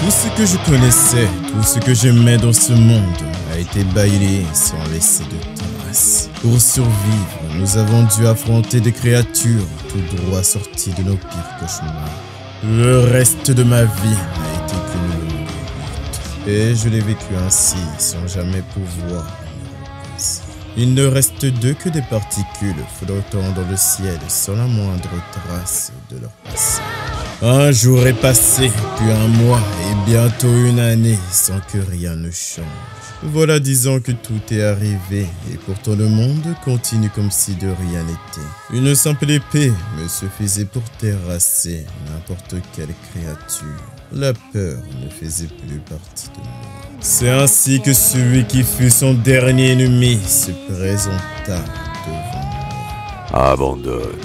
Tout ce que je connaissais, tout ce que j'aimais dans ce monde a été balayé sans laisser de traces. Pour survivre, nous avons dû affronter des créatures tout droit sorties de nos pires cauchemars. Le reste de ma vie n'a été qu'une longue lutte. Et je l'ai vécu ainsi, sans jamais pouvoir me reposer. Il ne reste d'eux que des particules flottant dans le ciel sans la moindre trace de leur passé. Un jour est passé, puis un mois et bientôt une année sans que rien ne change. Voilà 10 ans que tout est arrivé et pourtant le monde continue comme si de rien n'était. Une simple épée me suffisait pour terrasser n'importe quelle créature. La peur ne faisait plus partie de moi. C'est ainsi que celui qui fut son dernier ennemi se présenta devant moi. Abandonne.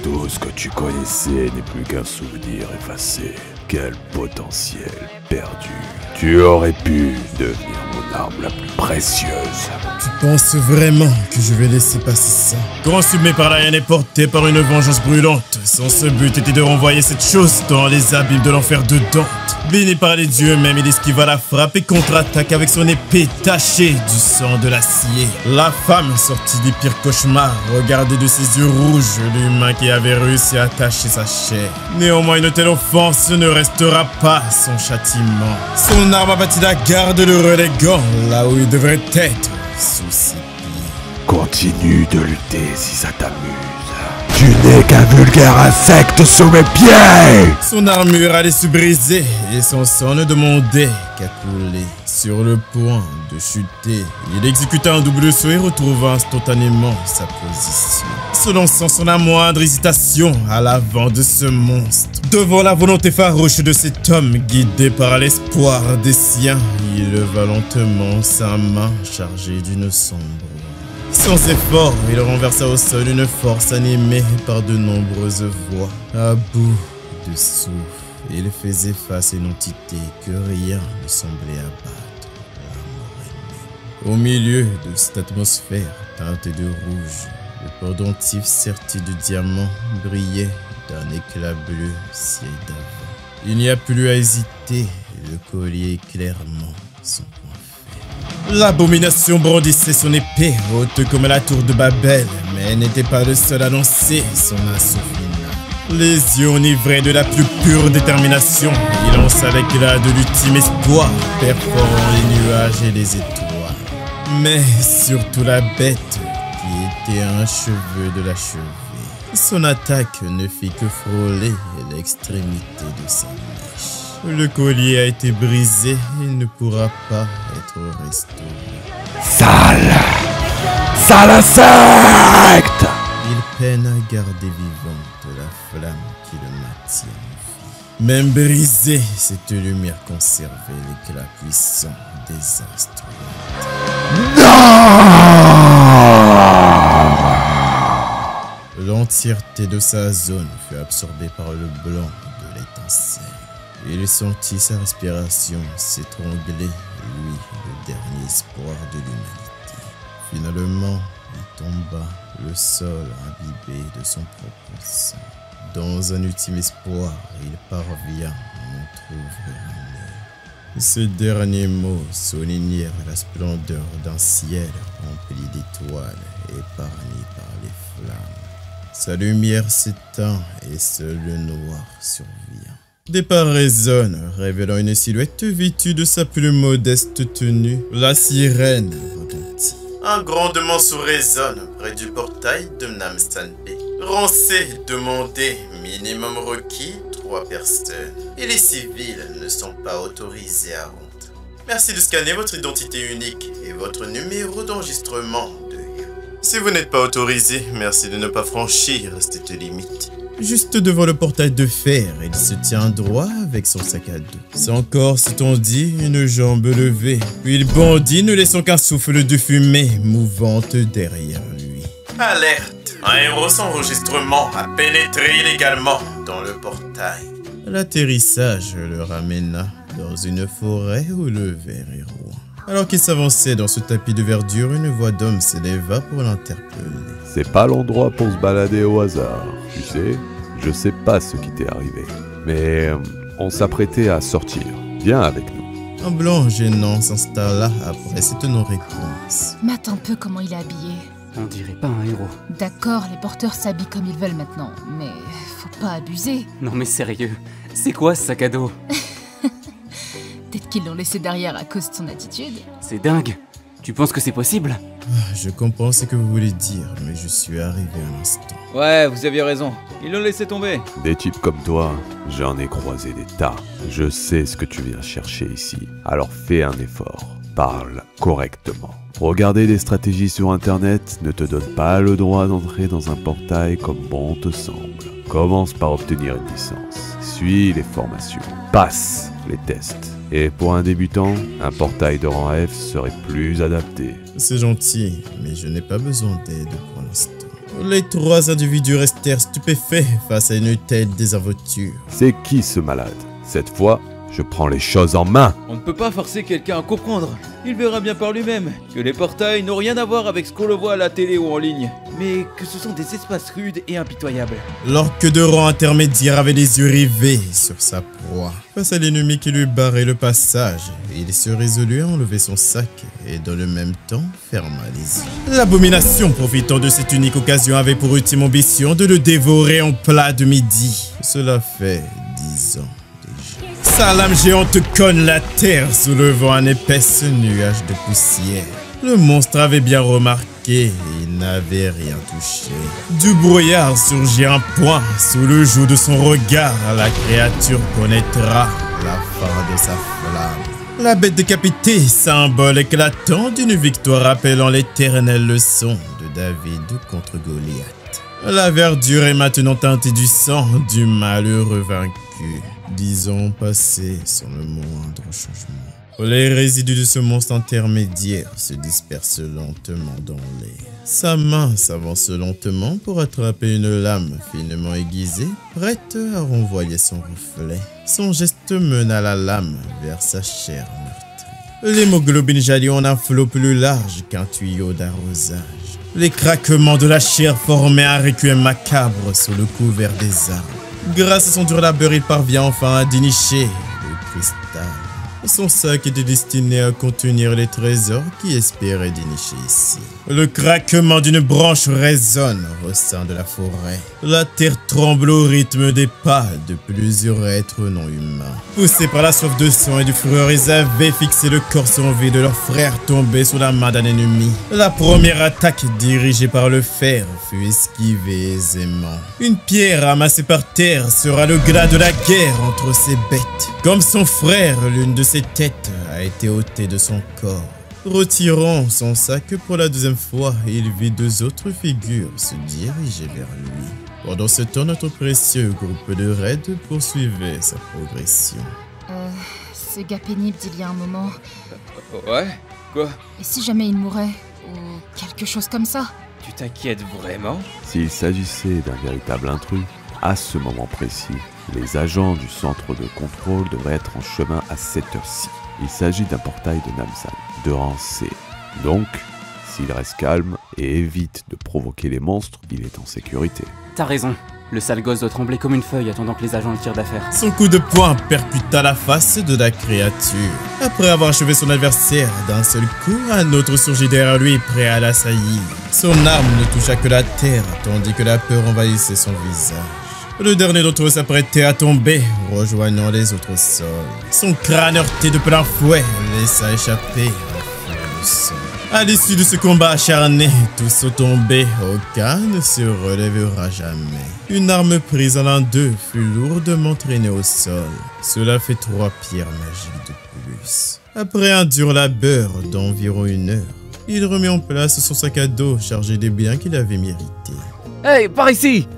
Tout ce que tu connaissais n'est plus qu'un souvenir effacé. Quel potentiel perdu. Tu aurais pu devenir mon arme la plus précieuse. Tu penses vraiment que je vais laisser passer ça? Consumé par la haine et porté par une vengeance brûlante, son seul but était de renvoyer cette chose dans les abîmes de l'enfer de Dante. Béni par les dieux même, il esquiva la frappe et contre-attaque avec son épée tachée du sang de l'acier. La femme sortie des pires cauchemars regardait de ses yeux rouges l'humain qui avait réussi à attacher sa chair. Néanmoins, une telle offense ne restera pas son châtiment. Son arme abattit la garde le relégant là où il devrait être, sous ses pieds. Continue de lutter si ça t'amuse. Tu n'es qu'un vulgaire insecte sous mes pieds! Son armure allait se briser et son sang ne demandait qu'à couler. Sur le point de chuter, il exécuta un double saut et retrouva instantanément sa position, se lançant sans la moindre hésitation à l'avant de ce monstre. Devant la volonté farouche de cet homme, guidé par l'espoir des siens, il leva lentement sa main chargée d'une sombre. Sans effort, il renversa au sol une force animée par de nombreuses voix. À bout de souffle, il faisait face à une entité que rien ne semblait abattre. Au milieu de cette atmosphère teintée de rouge, le pendentif serti de diamants brillait d'un éclat bleu ciel d'avant. Il n'y a plus à hésiter, le collier est clairement son point. L'abomination brandissait son épée, haute comme la tour de Babel, mais n'était pas le seul à lancer son assaut final. Les yeux enivrés de la plus pure détermination, il lança l'éclat de l'ultime espoir, perforant les nuages et les étoiles. Mais surtout la bête, qui était un cheveu de l'achever. Son attaque ne fit que frôler l'extrémité de sa mèche. Le collier a été brisé, il ne pourra pas être restauré. Sale! Sale insecte! Il peine à garder vivante la flamme qui le maintient en vie. Même brisée, cette lumière conservait l'éclat puissant des instruments. Non! L'entièreté de sa zone fut absorbée par le blanc de l'étincelle. Il sentit sa respiration s'étrangler, lui, le dernier espoir de l'humanité. Finalement, il tomba, le sol imbibé de son propre sang. Dans un ultime espoir, il parvient à entrouvrir un œil. Ces derniers mots soulignèrent la splendeur d'un ciel rempli d'étoiles, épargné par les flammes. Sa lumière s'éteint et seul le noir survient. Des pas résonnent, révélant une silhouette vêtue de sa plus modeste tenue. La sirène retentit. Un grondement résonne près du portail de Namstanpe. Rancé demandé, minimum requis, 3 personnes. Et les civils ne sont pas autorisés à rentrer. Merci de scanner votre identité unique et votre numéro d'enregistrement de héros. Si vous n'êtes pas autorisé, merci de ne pas franchir cette limite. Juste devant le portail de fer, il se tient droit avec son sac à dos. Son corps s'étendit, une jambe levée. Puis il bondit, ne laissant qu'un souffle de fumée mouvante derrière lui. Alerte! Un héros sans enregistrement a pénétré illégalement dans le portail. L'atterrissage le ramena dans une forêt où le verre est roi. Alors qu'il s'avançait dans ce tapis de verdure, une voix d'homme s'éleva pour l'interpeller. C'est pas l'endroit pour se balader au hasard, tu sais. Je sais pas ce qui t'est arrivé, mais on s'apprêtait à sortir. Viens avec nous. Un blanc gênant s'installa après cette non-réponse. Mate un peu comment il est habillé. On dirait pas un héros. D'accord, les porteurs s'habillent comme ils veulent maintenant, mais faut pas abuser. Non mais sérieux, c'est quoi ce sac à dos? Peut-être qu'ils l'ont laissé derrière à cause de son attitude. C'est dingue. Tu penses que c'est possible? Je comprends ce que vous voulez dire, mais je suis arrivé à l'instant. Ouais, vous aviez raison. Ils l'ont laissé tomber. Des types comme toi, j'en ai croisé des tas. Je sais ce que tu viens chercher ici. Alors fais un effort. Parle correctement. Regarder des stratégies sur internet ne te donne pas le droit d'entrer dans un portail comme bon te semble. Commence par obtenir une licence. Suis les formations. Passe les tests. Et pour un débutant, un portail de rang F serait plus adapté. C'est gentil, mais je n'ai pas besoin d'aide pour l'instant. Les trois individus restèrent stupéfaits face à une telle désaventure. C'est qui ce malade? Cette fois, je prends les choses en main. On ne peut pas forcer quelqu'un à comprendre. Il verra bien par lui-même que les portails n'ont rien à voir avec ce qu'on le voit à la télé ou en ligne, mais que ce sont des espaces rudes et impitoyables. L'orque de rang intermédiaire avait les yeux rivés sur sa proie. Face à l'ennemi qui lui barrait le passage, il se résolut à enlever son sac et dans le même temps ferma les yeux. L'abomination, profitant de cette unique occasion, avait pour ultime ambition de le dévorer en plat de midi. Cela fait 10 ans. Sa lame géante cogne la terre, soulevant un épais nuage de poussière. Le monstre avait bien remarqué et il n'avait rien touché. Du brouillard surgit un point sous le joug de son regard. La créature connaîtra la fin de sa flamme. La bête décapitée, symbole éclatant d'une victoire rappelant l'éternelle leçon de David contre Goliath. La verdure est maintenant teintée du sang du malheureux vaincu. 10 ans passés sans le moindre changement. Les résidus de ce monstre intermédiaire se dispersent lentement dans l'air. Sa main s'avance lentement pour attraper une lame finement aiguisée, prête à renvoyer son reflet. Son geste mena la lame vers sa chair meurtrie. L'hémoglobine jaillit en un flot plus large qu'un tuyau d'arrosage. Les craquements de la chair formaient un requiem macabre sous le couvert des arbres. Grâce à son dur labeur, il parvient enfin à dénicher le cristal. Son sac était destiné à contenir les trésors qu'il espérait dénicher ici. Le craquement d'une branche résonne au sein de la forêt. La terre tremble au rythme des pas de plusieurs êtres non humains. Poussés par la soif de sang et de fureur, ils avaient fixé le corps sans vie de leur frère tombé sous la main d'un ennemi. La première attaque dirigée par le fer fut esquivée aisément. Une pierre amassée par terre sera le glas de la guerre entre ces bêtes. Comme son frère, l'une de ses têtes a été ôtée de son corps. Retirant son sac pour la deuxième fois, il vit deux autres figures se diriger vers lui. Pendant ce temps, notre précieux groupe de raids poursuivait sa progression. Ce gars pénible d'il y a un moment. Ouais? Quoi? Et si jamais il mourait? Ou quelque chose comme ça? Tu t'inquiètes vraiment? S'il s'agissait d'un véritable intrus, à ce moment précis, les agents du centre de contrôle devraient être en chemin à cette heure-ci. Il s'agit d'un portail de Namsan, de rang C. Donc, s'il reste calme et évite de provoquer les monstres, il est en sécurité. T'as raison. Le sale gosse doit trembler comme une feuille attendant que les agents le tirent d'affaire. Son coup de poing percuta la face de la créature. Après avoir achevé son adversaire d'un seul coup, un autre surgit derrière lui, prêt à l'assaillir. Son arme ne toucha que la terre, tandis que la peur envahissait son visage. Le dernier d'entre eux s'apprêtait à tomber, rejoignant les autres sols. Son crâne heurté de plein fouet laissa échapper un flot de sang. À l'issue de ce combat acharné, tous sont tombés, aucun ne se relèvera jamais. Une arme prise à l'un d'eux fut lourdement traînée au sol. Cela fait 3 pierres magiques de plus. Après un dur labeur d'environ 1 heure, il remet en place son sac à dos chargé des biens qu'il avait mérités. Hey, par ici!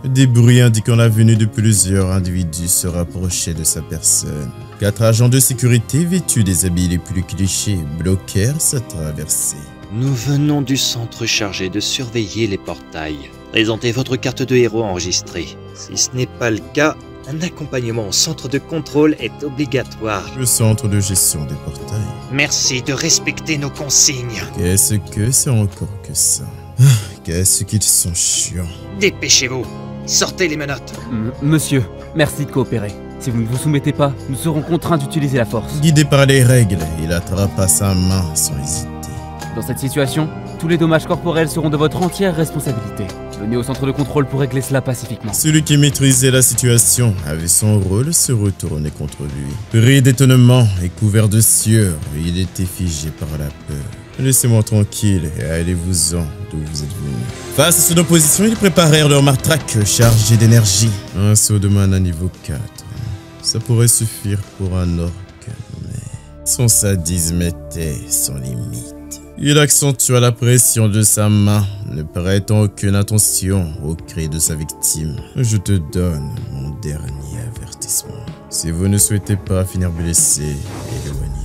Des bruits indiquant la venue de plusieurs individus se rapprochaient de sa personne. 4 agents de sécurité vêtus des habits les plus clichés bloquèrent sa traversée. Nous venons du centre chargé de surveiller les portails. Présentez votre carte de héros enregistrée. Si ce n'est pas le cas, un accompagnement au centre de contrôle est obligatoire. Le centre de gestion des portails. Merci de respecter nos consignes. Qu'est-ce que c'est encore que ça? Qu'est-ce qu'ils sont chiants. Dépêchez-vous. Sortez les menottes. Monsieur, merci de coopérer. Si vous ne vous soumettez pas, nous serons contraints d'utiliser la force. Guidé par les règles, il attrapa sa main sans hésiter. Dans cette situation, tous les dommages corporels seront de votre entière responsabilité. Venez au centre de contrôle pour régler cela pacifiquement. Celui qui maîtrisait la situation avait son rôle se retourner contre lui. Pris d'étonnement et couvert de sueur, il était figé par la peur. Laissez-moi tranquille et allez-vous-en d'où vous êtes venu. Face à son opposition, ils préparèrent leur matraque chargée d'énergie. Un saut de mana niveau 4. Ça pourrait suffire pour un orc, mais son sadisme était sans limite. Il accentua la pression de sa main, ne prêtant aucune attention aux cris de sa victime. Je te donne mon dernier avertissement. Si vous ne souhaitez pas finir blessé, éloignez-vous.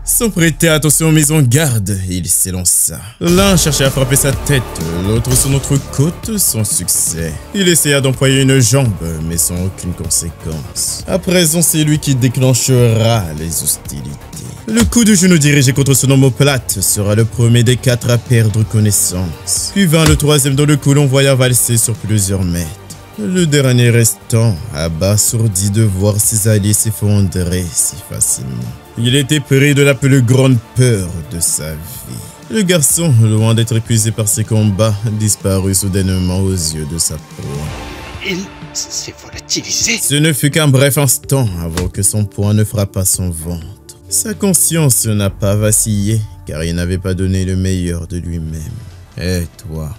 Sans prêter attention aux mises en garde, il s'élança. L'un cherchait à frapper sa tête, l'autre son autre côte, sans succès. Il essaya d'employer une jambe, mais sans aucune conséquence. À présent, c'est lui qui déclenchera les hostilités. Le coup de genou dirigé contre son omoplate sera le premier des 4 à perdre connaissance. Puis vint le troisième dont le coup l'envoya valser sur plusieurs mètres. Le dernier restant, abasourdi de voir ses alliés s'effondrer si facilement. Il était pris de la plus grande peur de sa vie. Le garçon, loin d'être épuisé par ses combats, disparut soudainement aux yeux de sa proie. Il s'est volatilisé. Ce ne fut qu'un bref instant avant que son poing ne frappât son ventre. Sa conscience n'a pas vacillé, car il n'avait pas donné le meilleur de lui-même. Et toi?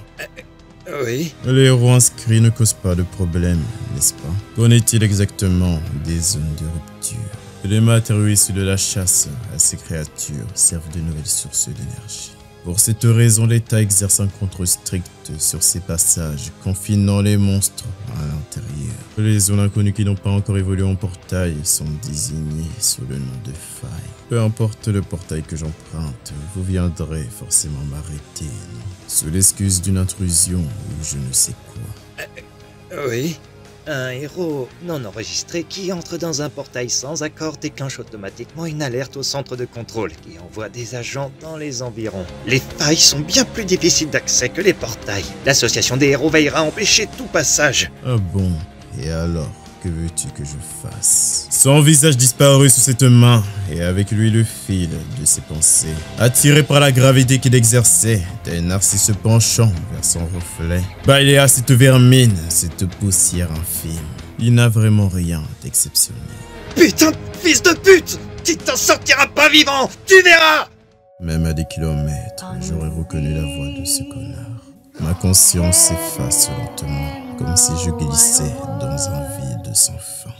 Oui. Les héros inscrits ne causent pas de problème, n'est-ce pas? Qu'en est-il exactement des zones de rupture? Les matériaux issus de la chasse à ces créatures servent de nouvelles sources d'énergie. Pour cette raison, l'État exerce un contrôle strict sur ces passages, confinant les monstres à l'intérieur. Les zones inconnues qui n'ont pas encore évolué en portail sont désignées sous le nom de failles. Peu importe le portail que j'emprunte, vous viendrez forcément m'arrêter, non? Sous l'excuse d'une intrusion ou je ne sais quoi. Oui. Un héros non enregistré qui entre dans un portail sans accord déclenche automatiquement une alerte au centre de contrôle qui envoie des agents dans les environs. Les failles sont bien plus difficiles d'accès que les portails. L'association des héros veillera à empêcher tout passage. Ah bon? Et alors? Que veux-tu que je fasse? Son visage disparut sous cette main, et avec lui le fil de ses pensées. Attiré par la gravité qu'il exerçait, tel Narcisse penchant vers son reflet. Baléa cette vermine, cette poussière infime. Il n'a vraiment rien d'exceptionnel. Putain de fils de pute! Tu t'en sortiras pas vivant! Tu verras! Même à des kilomètres, j'aurais reconnu la voix de ce connard. Ma conscience s'efface lentement, comme si je glissais dans un vide sans fin.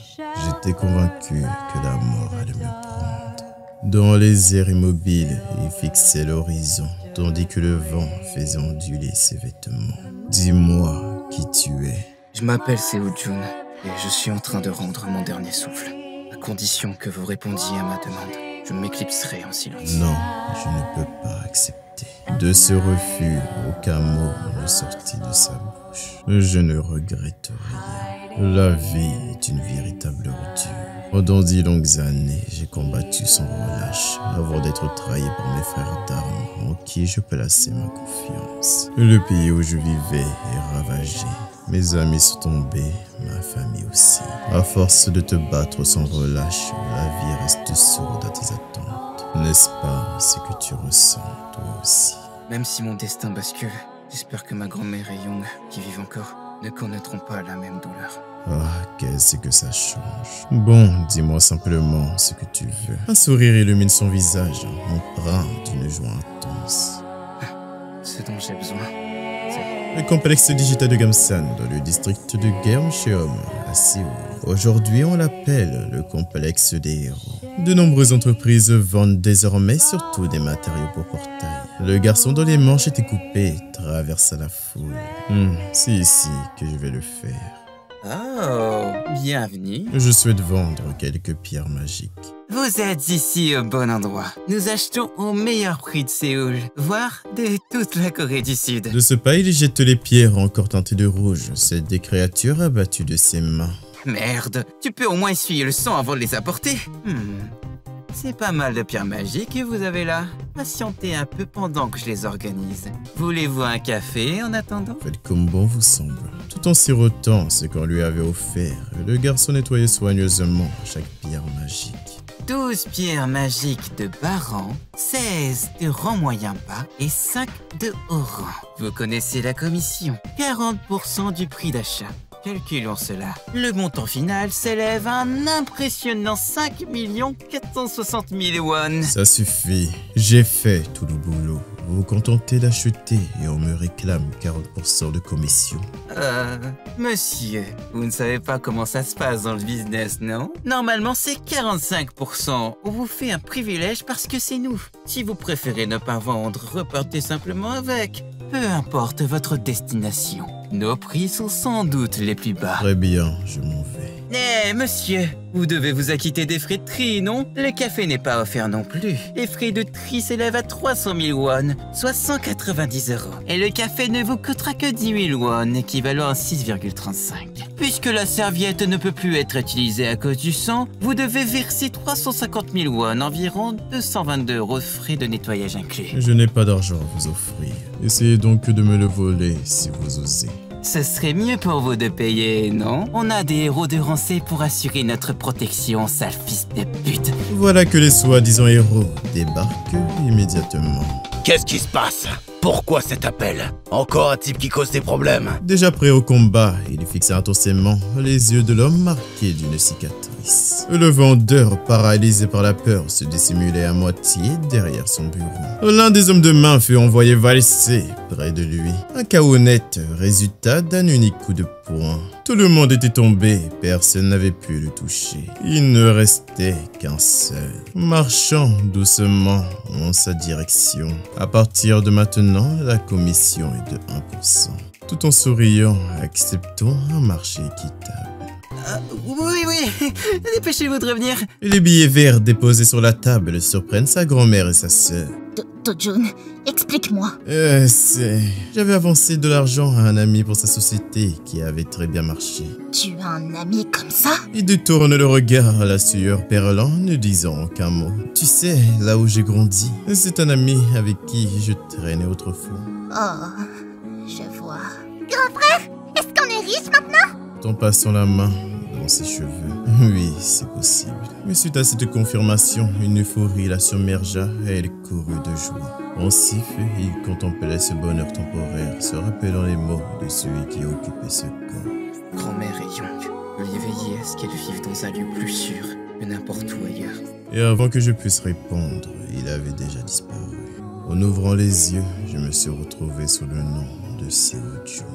J'étais convaincu que la mort allait me prendre. Dans les airs immobiles, il fixait l'horizon, tandis que le vent faisait onduler ses vêtements. Dis-moi qui tu es. Je m'appelle Seo Jun, et je suis en train de rendre mon dernier souffle. À condition que vous répondiez à ma demande, je m'éclipserai en silence. Non, je ne peux pas accepter. De ce refus, aucun mot ne sortit de sa bouche. Je ne regrette rien. La vie est une véritable rupture. Pendant 10 longues années, j'ai combattu sans relâche avant d'être trahi par mes frères d'armes en qui je plaçais ma confiance. Le pays où je vivais est ravagé. Mes amis sont tombés, ma famille aussi. À force de te battre sans relâche, la vie reste sourde à tes attentes. N'est-ce pas ce que tu ressens, toi aussi? Même si mon destin bascule, j'espère que ma grand-mère et Young, qui vivent encore, ne connaîtront pas la même douleur. Ah, qu'est-ce que ça change? Bon, dis-moi simplement ce que tu veux. Un sourire illumine son visage, empreint d'une joie intense. Ce dont j'ai besoin, Le complexe digital de Gamsan, dans le district de Germcheom, à Séoul. Aujourd'hui, on l'appelle le complexe des héros. De nombreuses entreprises vendent désormais surtout des matériaux pour portail. Le garçon dont les manches étaient coupées traversa la foule. C'est ici que je vais le faire. Oh, bienvenue. Je souhaite vendre quelques pierres magiques. Vous êtes ici au bon endroit. Nous achetons au meilleur prix de Séoul, voire de toute la Corée du Sud. De ce pas, il jette les pierres encore teintées de rouge, celles des créatures abattues de ses mains. Merde, tu peux au moins essuyer le sang avant de les apporter. C'est pas mal de pierres magiques que vous avez là. Patientez un peu pendant que je les organise. Voulez-vous un café en attendant? Faites comme bon vous semble. De toute Tout en sirotant ce qu'on lui avait offert, le garçon nettoyait soigneusement chaque pierre magique. 12 pierres magiques de bas rang, 16 de rang moyen bas et 5 de haut rang. Vous connaissez la commission, 40% du prix d'achat. Calculons cela. Le montant final s'élève à un impressionnant 5 460 000 won. Ça suffit, j'ai fait tout le boulot. Vous vous contentez d'acheter et on me réclame 40% de commission. Monsieur, vous ne savez pas comment ça se passe dans le business, non? Normalement, c'est 45%. On vous fait un privilège parce que c'est nous. Si vous préférez ne pas vendre, repartez simplement avec. Peu importe votre destination. Nos prix sont sans doute les plus bas. Très bien, je m'en vais. Eh, monsieur, vous devez vous acquitter des frais de tri, non? Le café n'est pas offert non plus. Les frais de tri s'élèvent à 300 000 won, soit 190 €. Et le café ne vous coûtera que 10 000 won, équivalent à 6,35. Puisque la serviette ne peut plus être utilisée à cause du sang, vous devez verser 350 000 won, environ 222 € de frais de nettoyage inclus. Je n'ai pas d'argent à vous offrir. Essayez donc de me le voler si vous osez. Ce serait mieux pour vous de payer, non? On a des héros de rancée pour assurer notre protection, sale fils de pute. Voilà que les soi-disant héros débarquent immédiatement. Qu'est-ce qui se passe? Pourquoi cet appel? Encore un type qui cause des problèmes? Déjà prêt au combat, il fixait intensément les yeux de l'homme marqués d'une cicatrice. Le vendeur, paralysé par la peur, se dissimulait à moitié derrière son bureau. L'un des hommes de main fut envoyé valser près de lui. Un chaos net résulta d'un unique coup de poing. Tout le monde était tombé, personne n'avait pu le toucher. Il ne restait qu'un seul, marchant doucement en sa direction. À partir de maintenant, la commission est de 1%. Tout en souriant, acceptons un marché équitable. Oui, dépêchez-vous de revenir. Les billets verts déposés sur la table surprennent sa grand-mère et sa sœur. Tojun, explique-moi. J'avais avancé de l'argent à un ami pour sa société qui avait très bien marché. Tu as un ami comme ça? Il détourne le regard à la sueur perlant, ne disant aucun mot. Tu sais, là où j'ai grandi, c'est un ami avec qui je traînais autrefois. Oh, je vois. Grand frère, est-ce qu'on est riche maintenant? En passant la main dans ses cheveux. Oui, c'est possible. Mais suite à cette confirmation, une euphorie la submergea et elle courut de joie. Pensif, il contemplait ce bonheur temporaire, se rappelant les mots de celui qui occupait ce corps. Grand-mère et Young, veuillez veiller à ce qu'elles vivent dans un lieu plus sûr que n'importe où ailleurs. Et avant que je puisse répondre, il avait déjà disparu. En ouvrant les yeux, je me suis retrouvé sous le nom de Seo Jun.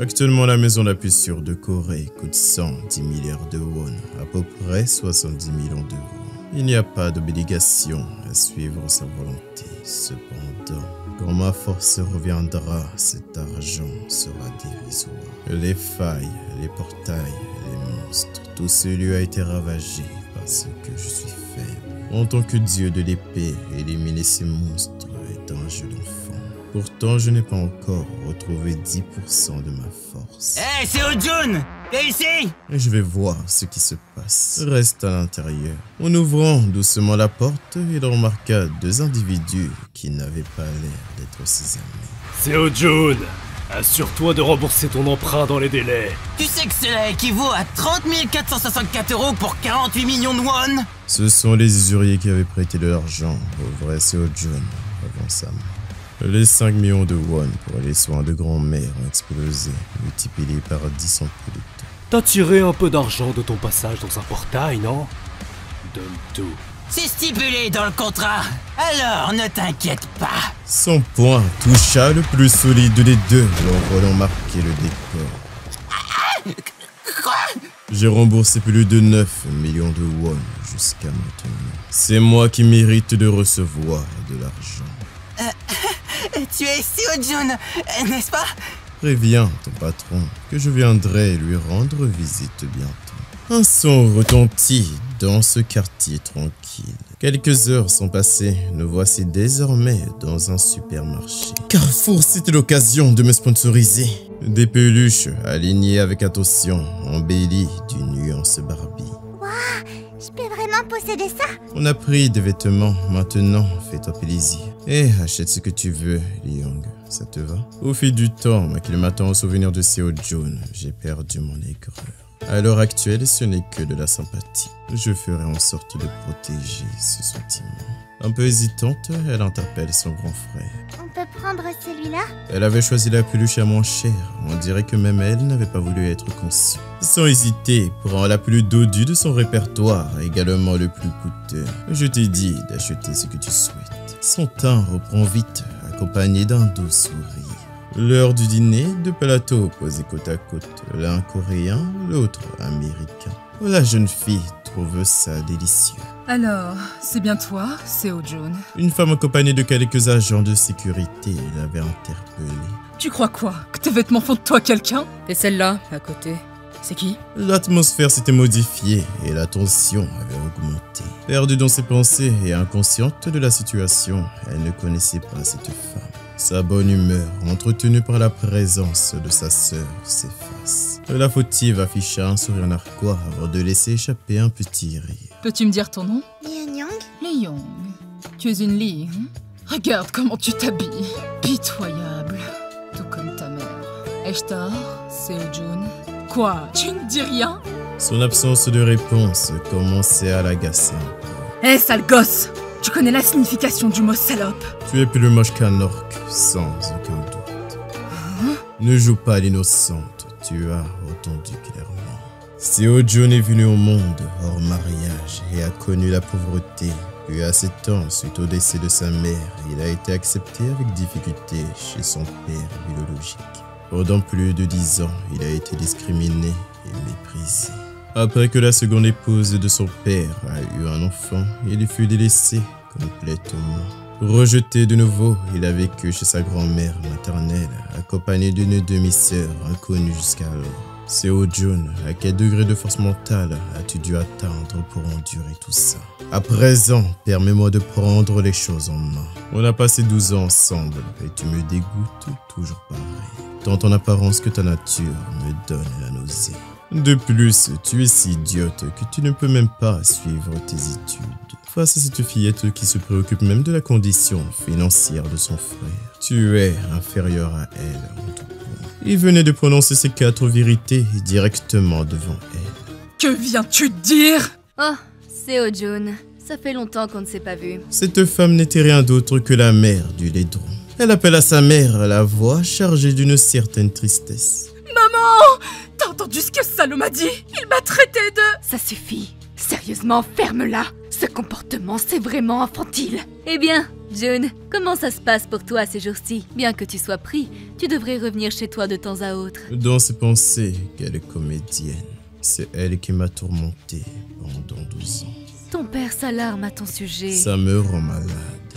Actuellement, la maison la plus sûre de Corée coûte 110 milliards de won, à peu près 70 millions d'euros. Il n'y a pas d'obligation à suivre sa volonté. Cependant, quand ma force reviendra, cet argent sera dérisoire. Les failles, les portails, les monstres, tout ce lieu a été ravagé parce que je suis faible. En tant que dieu de l'épée, éliminer ces monstres est un jeu d'enfant. Pourtant, je n'ai pas encore retrouvé 10% de ma force. Hey, Seo Jun! T'es ici? Et je vais voir ce qui se passe. Reste à l'intérieur. En ouvrant doucement la porte, il remarqua deux individus qui n'avaient pas l'air d'être ses amis. Seo Jun, assure-toi de rembourser ton emprunt dans les délais. Tu sais que cela équivaut à 30 464 € pour 48 millions de won? Ce sont les usuriers qui avaient prêté de l'argent au vrai Seo Jun avant sa mort. Les 5 millions de won pour les soins de grand-mère ont explosé, multipliés par 10 en peu de temps. T'as tiré un peu d'argent de ton passage dans un portail, non? Donne tout. C'est stipulé dans le contrat. Alors ne t'inquiète pas. Son poing toucha le plus solide des deux, l'envolant marquer le décor. Quoi? J'ai remboursé plus de 9 millions de won jusqu'à maintenant. C'est moi qui mérite de recevoir de l'argent. Tu es Seo Jun, n'est-ce pas? Préviens ton patron que je viendrai lui rendre visite bientôt. Un son retentit dans ce quartier tranquille. Quelques heures sont passées, nous voici désormais dans un supermarché. Carrefour, c'était l'occasion de me sponsoriser. Des peluches alignées avec attention, embellies d'une nuance Barbie. Waouh, je peux vraiment vraiment posséder ça? On a pris des vêtements, maintenant fais-toi plaisir. Et achète ce que tu veux, Lee Young, ça te va? Au fil du temps, m'acclimatant au souvenir de Seo Jun, j'ai perdu mon aigreur. À l'heure actuelle, ce n'est que de la sympathie. Je ferai en sorte de protéger ce sentiment. Un peu hésitante, elle interpelle son grand frère. On peut prendre celui-là? Elle avait choisi la peluche à moins chère. On dirait que même elle n'avait pas voulu être conçue. Sans hésiter, prends la plus dodue de son répertoire, également le plus coûteux. Je t'ai dit d'acheter ce que tu souhaites. Son teint reprend vite, accompagné d'un doux sourire. L'heure du dîner, deux plateaux posés côte à côte, l'un coréen, l'autre américain. La jeune fille trouve ça délicieux. Alors, c'est bien toi, Seo Jun? Une femme accompagnée de quelques agents de sécurité l'avait interpellée. Tu crois quoi? Que tes vêtements font de toi quelqu'un? Et celle-là, à côté, c'est qui? L'atmosphère s'était modifiée et la tension avait augmenté. Perdue dans ses pensées et inconsciente de la situation, elle ne connaissait pas cette femme. Sa bonne humeur, entretenue par la présence de sa sœur, s'efface. La fautive afficha un sourire narquois avant de laisser échapper un petit rire. Peux-tu me dire ton nom? Lee Young? Lee Young. Tu es une Lee, hein? Regarde comment tu t'habilles. Pitoyable. Tout comme ta mère. Eshtar, Seo Jun. Quoi? Tu ne dis rien? Son absence de réponse commençait à l'agacer un peu. Hé, sale gosse! Tu connais la signification du mot salope? Tu es plus moche qu'un orc, sans aucun doute. Hein? Ne joue pas l'innocente, tu as entendu clairement. Seo Jun est venu au monde hors mariage et a connu la pauvreté. Puis à 7 ans, suite au décès de sa mère, il a été accepté avec difficulté chez son père biologique. Pendant plus de 10 ans, il a été discriminé et méprisé. Après que la seconde épouse de son père a eu un enfant, il fut délaissé complètement. Rejeté de nouveau, il a vécu chez sa grand-mère maternelle, accompagné d'une demi-sœur inconnue jusqu'alors. Seo Jun, à quel degré de force mentale as-tu dû atteindre pour endurer tout ça? À présent, permets-moi de prendre les choses en main. On a passé 12 ans ensemble et tu me dégoûtes toujours pareil. Tant en apparence que ta nature me donne la nausée. De plus, tu es si idiote que tu ne peux même pas suivre tes études. Face à cette fillette qui se préoccupe même de la condition financière de son frère, tu es inférieur à elle en tout point. Il venait de prononcer ces 4 vérités directement devant elle. Que viens-tu dire? Oh, Seo Jun, ça fait longtemps qu'on ne s'est pas vu. Cette femme n'était rien d'autre que la mère du laidron. Elle appelle à sa mère la voix chargée d'une certaine tristesse. Maman! T'as entendu ce que Salo m'a dit? Il m'a traité de... Ça suffit. Sérieusement, ferme-la. Ce comportement, c'est vraiment infantile. Eh bien, Jun, comment ça se passe pour toi ces jours-ci? Bien que tu sois pris, tu devrais revenir chez toi de temps à autre. Dans ses pensées, qu'elle est comédienne. C'est elle qui m'a tourmenté pendant 12 ans. Ton père s'alarme à ton sujet. Ça me rend malade.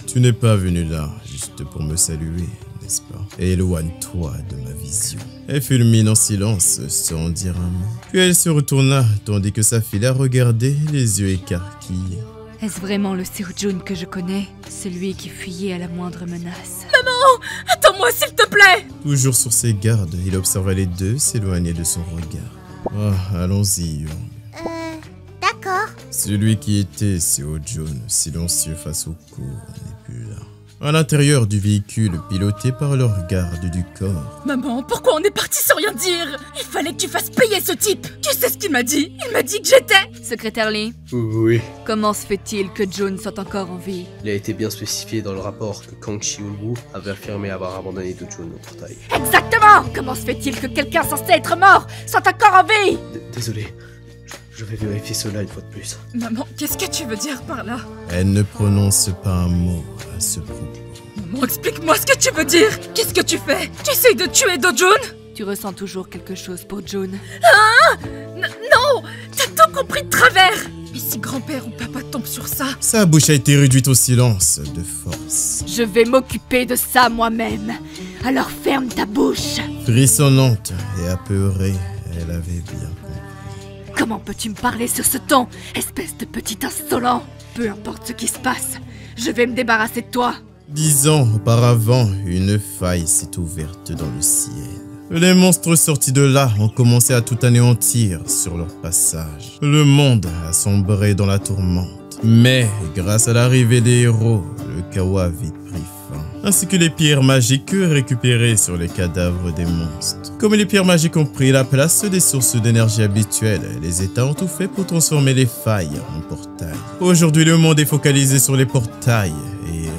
Tu n'es pas venu là juste pour me saluer, n'est-ce pas? Éloigne-toi de ma vision. Elle fulmine en silence, sans dire un mot. Puis elle se retourna, tandis que sa fille la regardait, les yeux écarquillés. Est-ce vraiment le Seo Jun que je connais? Celui qui fuyait à la moindre menace. Maman! Attends-moi s'il te plaît! Toujours sur ses gardes, il observa les deux s'éloigner de son regard. Ah, allons-y, Young. D'accord. Celui qui était Seo Jun, silencieux face au cours, n'est plus là. À l'intérieur du véhicule, piloté par leur garde du corps. Maman, pourquoi on est parti sans rien dire? Il fallait que tu fasses payer ce type. Tu sais ce qu'il m'a dit? Il m'a dit que j'étais... Secrétaire Lee? Oui. Comment se fait-il que Jun soit encore en vie? Il a été bien spécifié dans le rapport que Kang Chi-Woo avait affirmé avoir abandonné Do Jun au portail. Exactement! Comment se fait-il que quelqu'un censé être mort soit encore en vie? Désolé. Je vais vérifier cela une fois de plus. Maman, qu'est-ce que tu veux dire par là? Elle ne prononce pas un mot à ce propos. Maman, explique-moi ce que tu veux dire. Qu'est-ce que tu fais? Tu essayes de tuer Do Jun? Tu ressens toujours quelque chose pour Jun. Hein? Non! T'as tout compris de travers! Mais si grand-père ou papa tombe sur ça... Sa bouche a été réduite au silence de force. Je vais m'occuper de ça moi-même. Alors ferme ta bouche. Frissonnante et apeurée, elle avait bien compris. Comment peux-tu me parler sur ce ton, espèce de petit insolent? Peu importe ce qui se passe, je vais me débarrasser de toi. 10 ans auparavant, une faille s'est ouverte dans le ciel. Les monstres sortis de là ont commencé à tout anéantir sur leur passage. Le monde a sombré dans la tourmente. Mais, grâce à l'arrivée des héros, le chaos a vite pris fin. Ainsi que les pierres magiques récupérées sur les cadavres des monstres. Comme les pierres magiques ont pris la place des sources d'énergie habituelles, les États ont tout fait pour transformer les failles en portails. Aujourd'hui, le monde est focalisé sur les portails et héros.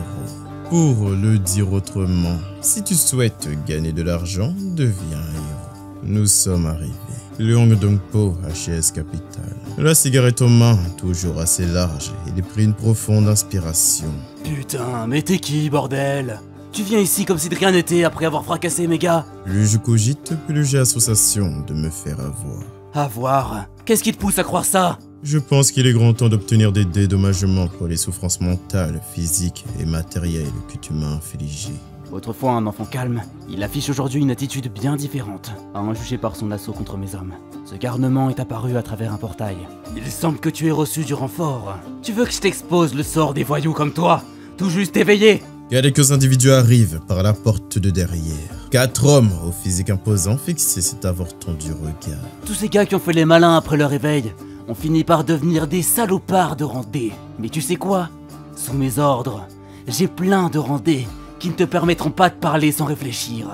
Pour le dire autrement, si tu souhaites gagner de l'argent, deviens un héros. Nous sommes arrivés. Liangdongpo, HS Capital. La cigarette aux mains, toujours assez large, il prit une profonde inspiration. Putain, mais t'es qui, bordel? Tu viens ici comme si de rien n'était après avoir fracassé mes gars. Plus je cogite, plus j'ai association de me faire avoir. Avoir? Qu'est-ce qui te pousse à croire ça? Je pense qu'il est grand temps d'obtenir des dédommagements pour les souffrances mentales, physiques et matérielles que tu m'as infligées. Autrefois un enfant calme, il affiche aujourd'hui une attitude bien différente, à en juger par son assaut contre mes hommes. Ce garnement est apparu à travers un portail. Il semble que tu aies reçu du renfort. Tu veux que je t'expose le sort des voyous comme toi? Tout juste éveillé? Quelques individus arrivent par la porte de derrière. 4 hommes au physique imposant fixés cet avorton du regard. Tous ces gars qui ont fait les malins après leur éveil ont fini par devenir des salopards de randés. Mais tu sais quoi? Sous mes ordres, j'ai plein de randés qui ne te permettront pas de parler sans réfléchir.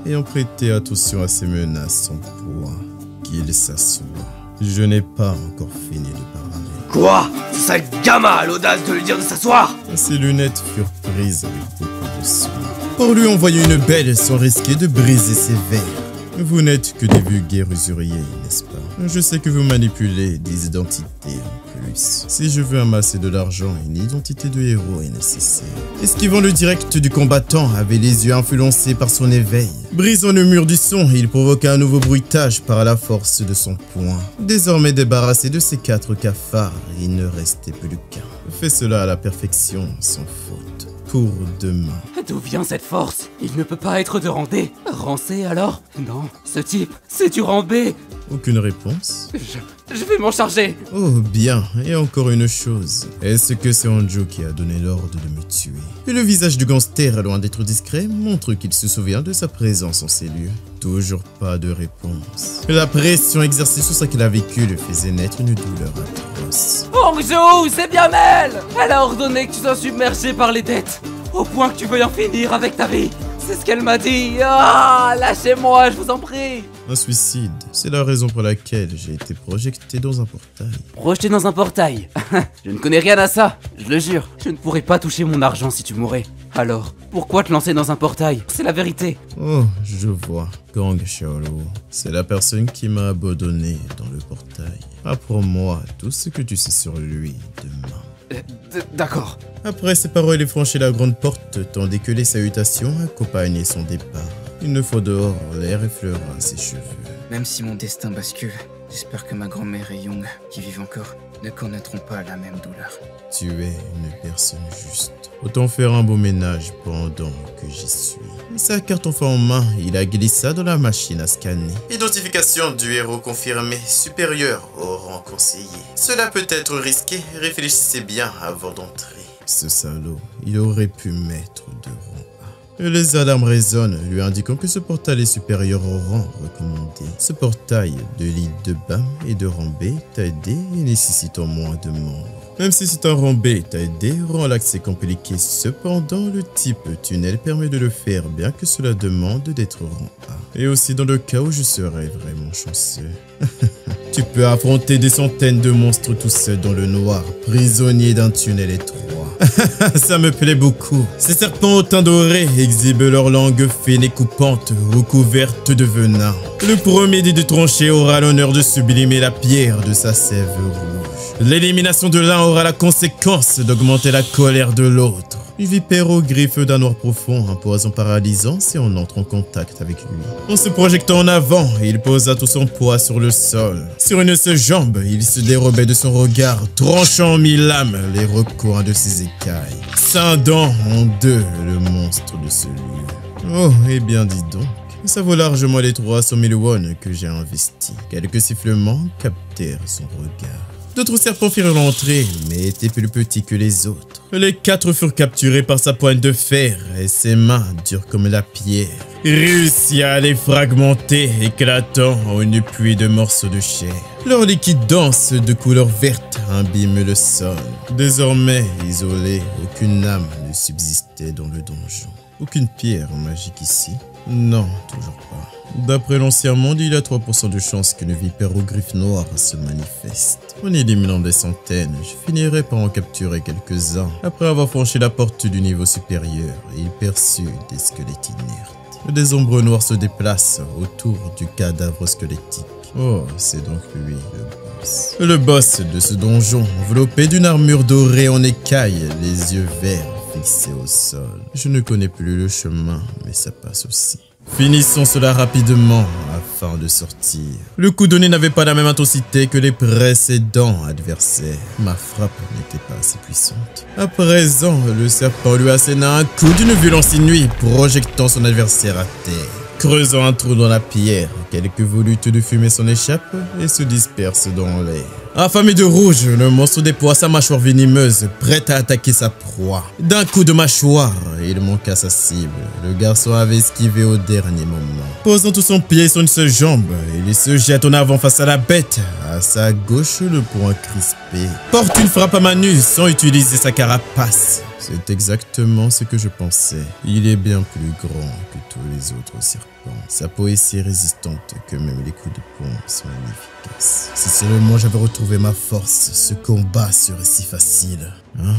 Ayant prêté attention à ces menaces sans poids, qu'il s'assoit. Je n'ai pas encore fini de parler. Quoi? Ce sale gamin a l'audace de lui dire de s'asseoir? Ses lunettes furent prises avec beaucoup de soin. Pour lui envoyer une belle sans risquer de briser ses verres. Vous n'êtes que des vulgaires usuriers, n'est-ce pas? Je sais que vous manipulez des identités en plus. Si je veux amasser de l'argent, une identité de héros est nécessaire. Esquivant le direct du combattant avait les yeux influencés par son éveil. Brisant le mur du son, il provoqua un nouveau bruitage par la force de son poing. Désormais débarrassé de ces 4 cafards, il ne restait plus qu'un. Fais cela à la perfection, sans faute. Pour demain. D'où vient cette force? Il ne peut pas être de Randé. Rancé alors? Non, ce type, c'est du Rambé. Aucune réponse? Je vais m'en charger. Oh bien, et encore une chose. Est-ce que c'est Anjo qui a donné l'ordre de me tuer? Et le visage du gangster, loin d'être discret, montre qu'il se souvient de sa présence en ces lieux. Toujours pas de réponse. La pression exercée sur sa clavicule faisait naître une douleur atroce. Anjo, c'est bien elle! Elle a ordonné que tu sois submergé par les dettes, au point que tu veuilles en finir avec ta vie. C'est ce qu'elle m'a dit. Ah, lâchez-moi, je vous en prie. Un suicide, c'est la raison pour laquelle j'ai été projeté dans un portail. Projeté dans un portail? Je ne connais rien à ça, je le jure. Je ne pourrais pas toucher mon argent si tu mourais. Alors, pourquoi te lancer dans un portail? C'est la vérité. Oh, je vois. Gang Shaolo, c'est la personne qui m'a abandonné dans le portail. Apprends-moi tout ce que tu sais sur lui demain. D'accord. Après ces paroles, il franchit la grande porte, tandis que les salutations accompagnaient son départ. Une fois dehors, l'air effleura ses cheveux. Même si mon destin bascule, j'espère que ma grand-mère et Young, qui vivent encore, ne connaîtront pas la même douleur. Tu es une personne juste. Autant faire un beau ménage pendant que j'y suis. Sa carte enfin en main, il la glissa dans la machine à scanner. Identification du héros confirmé, supérieur au rang conseillé. Cela peut être risqué, réfléchissez bien avant d'entrer. Ce salaud, il aurait pu mettre de rang A. Les alarmes résonnent, lui indiquant que ce portail est supérieur au rang recommandé. Ce portail de l'île de Bam et de rang B t'a aidé et nécessitant moins de membres. Même si c'est un rang B t'a aidé, rend l'accès compliqué. Cependant, le type tunnel permet de le faire, bien que cela demande d'être rang A. Et aussi dans le cas où je serais vraiment chanceux. Tu peux affronter des centaines de monstres tout seul dans le noir, prisonnier d'un tunnel étroit. Ça me plaît beaucoup. Ces serpents au teint doré exhibent leur langue fine et coupante, recouverte de venin. Le premier des 2 tranchés aura l'honneur de sublimer la pierre de sa sève rouge. L'élimination de l'un aura la conséquence d'augmenter la colère de l'autre. Une vipère aux griffes d'un noir profond, un poison paralysant si on entre en contact avec lui. En se projetant en avant, il posa tout son poids sur le sol. Sur une seule jambe, il se dérobait de son regard, tranchant en 1000 lames les recoins de ses écailles, scindant en 2 le monstre de ce lieu. Oh, eh bien dis donc. Ça vaut largement les 300 000 won que j'ai investis. Quelques sifflements captèrent son regard. D'autres serpents firent l'entrée, mais étaient plus petits que les autres. Les 4 furent capturés par sa poigne de fer et ses mains, dures comme la pierre, réussit à les fragmenter, éclatant en une pluie de morceaux de chair. Leur liquide dense de couleur verte imbibe le sol. Désormais isolé, aucune âme ne subsistait dans le donjon. Aucune pierre magique ici. Non, toujours pas. D'après l'ancien monde, il y a 3% de chance qu'une vipère aux griffes noires se manifeste. En éliminant des centaines, je finirai par en capturer quelques-uns. Après avoir franchi la porte du niveau supérieur, il perçut des squelettes inertes. Des ombres noires se déplacent autour du cadavre squelettique. Oh, c'est donc lui, le boss. Le boss de ce donjon, enveloppé d'une armure dorée en écailles, les yeux verts fixés au sol. Je ne connais plus le chemin, mais ça passe aussi. Finissons cela rapidement afin de sortir. Le coup donné n'avait pas la même intensité que les précédents adversaires. Ma frappe n'était pas assez puissante. À présent, le serpent lui asséna un coup d'une violence inouïe, projetant son adversaire à terre. Creusant un trou dans la pierre, quelques volutes de fumée s'en échappent et se dispersent dans l'air. Affamé de rouge, le monstre déploie sa mâchoire venimeuse, prête à attaquer sa proie. D'un coup de mâchoire, il manqua sa cible. Le garçon avait esquivé au dernier moment. Posant tout son pied sur une seule jambe, il se jette en avant face à la bête. À sa gauche, le poing crispé. Porte une frappe à main nue sans utiliser sa carapace. C'est exactement ce que je pensais. Il est bien plus grand que tous les autres serpents. Sa peau est si résistante que même les coups de poing sont inefficaces. Si seulement j'avais retrouvé ma force, ce combat serait si facile. Hein?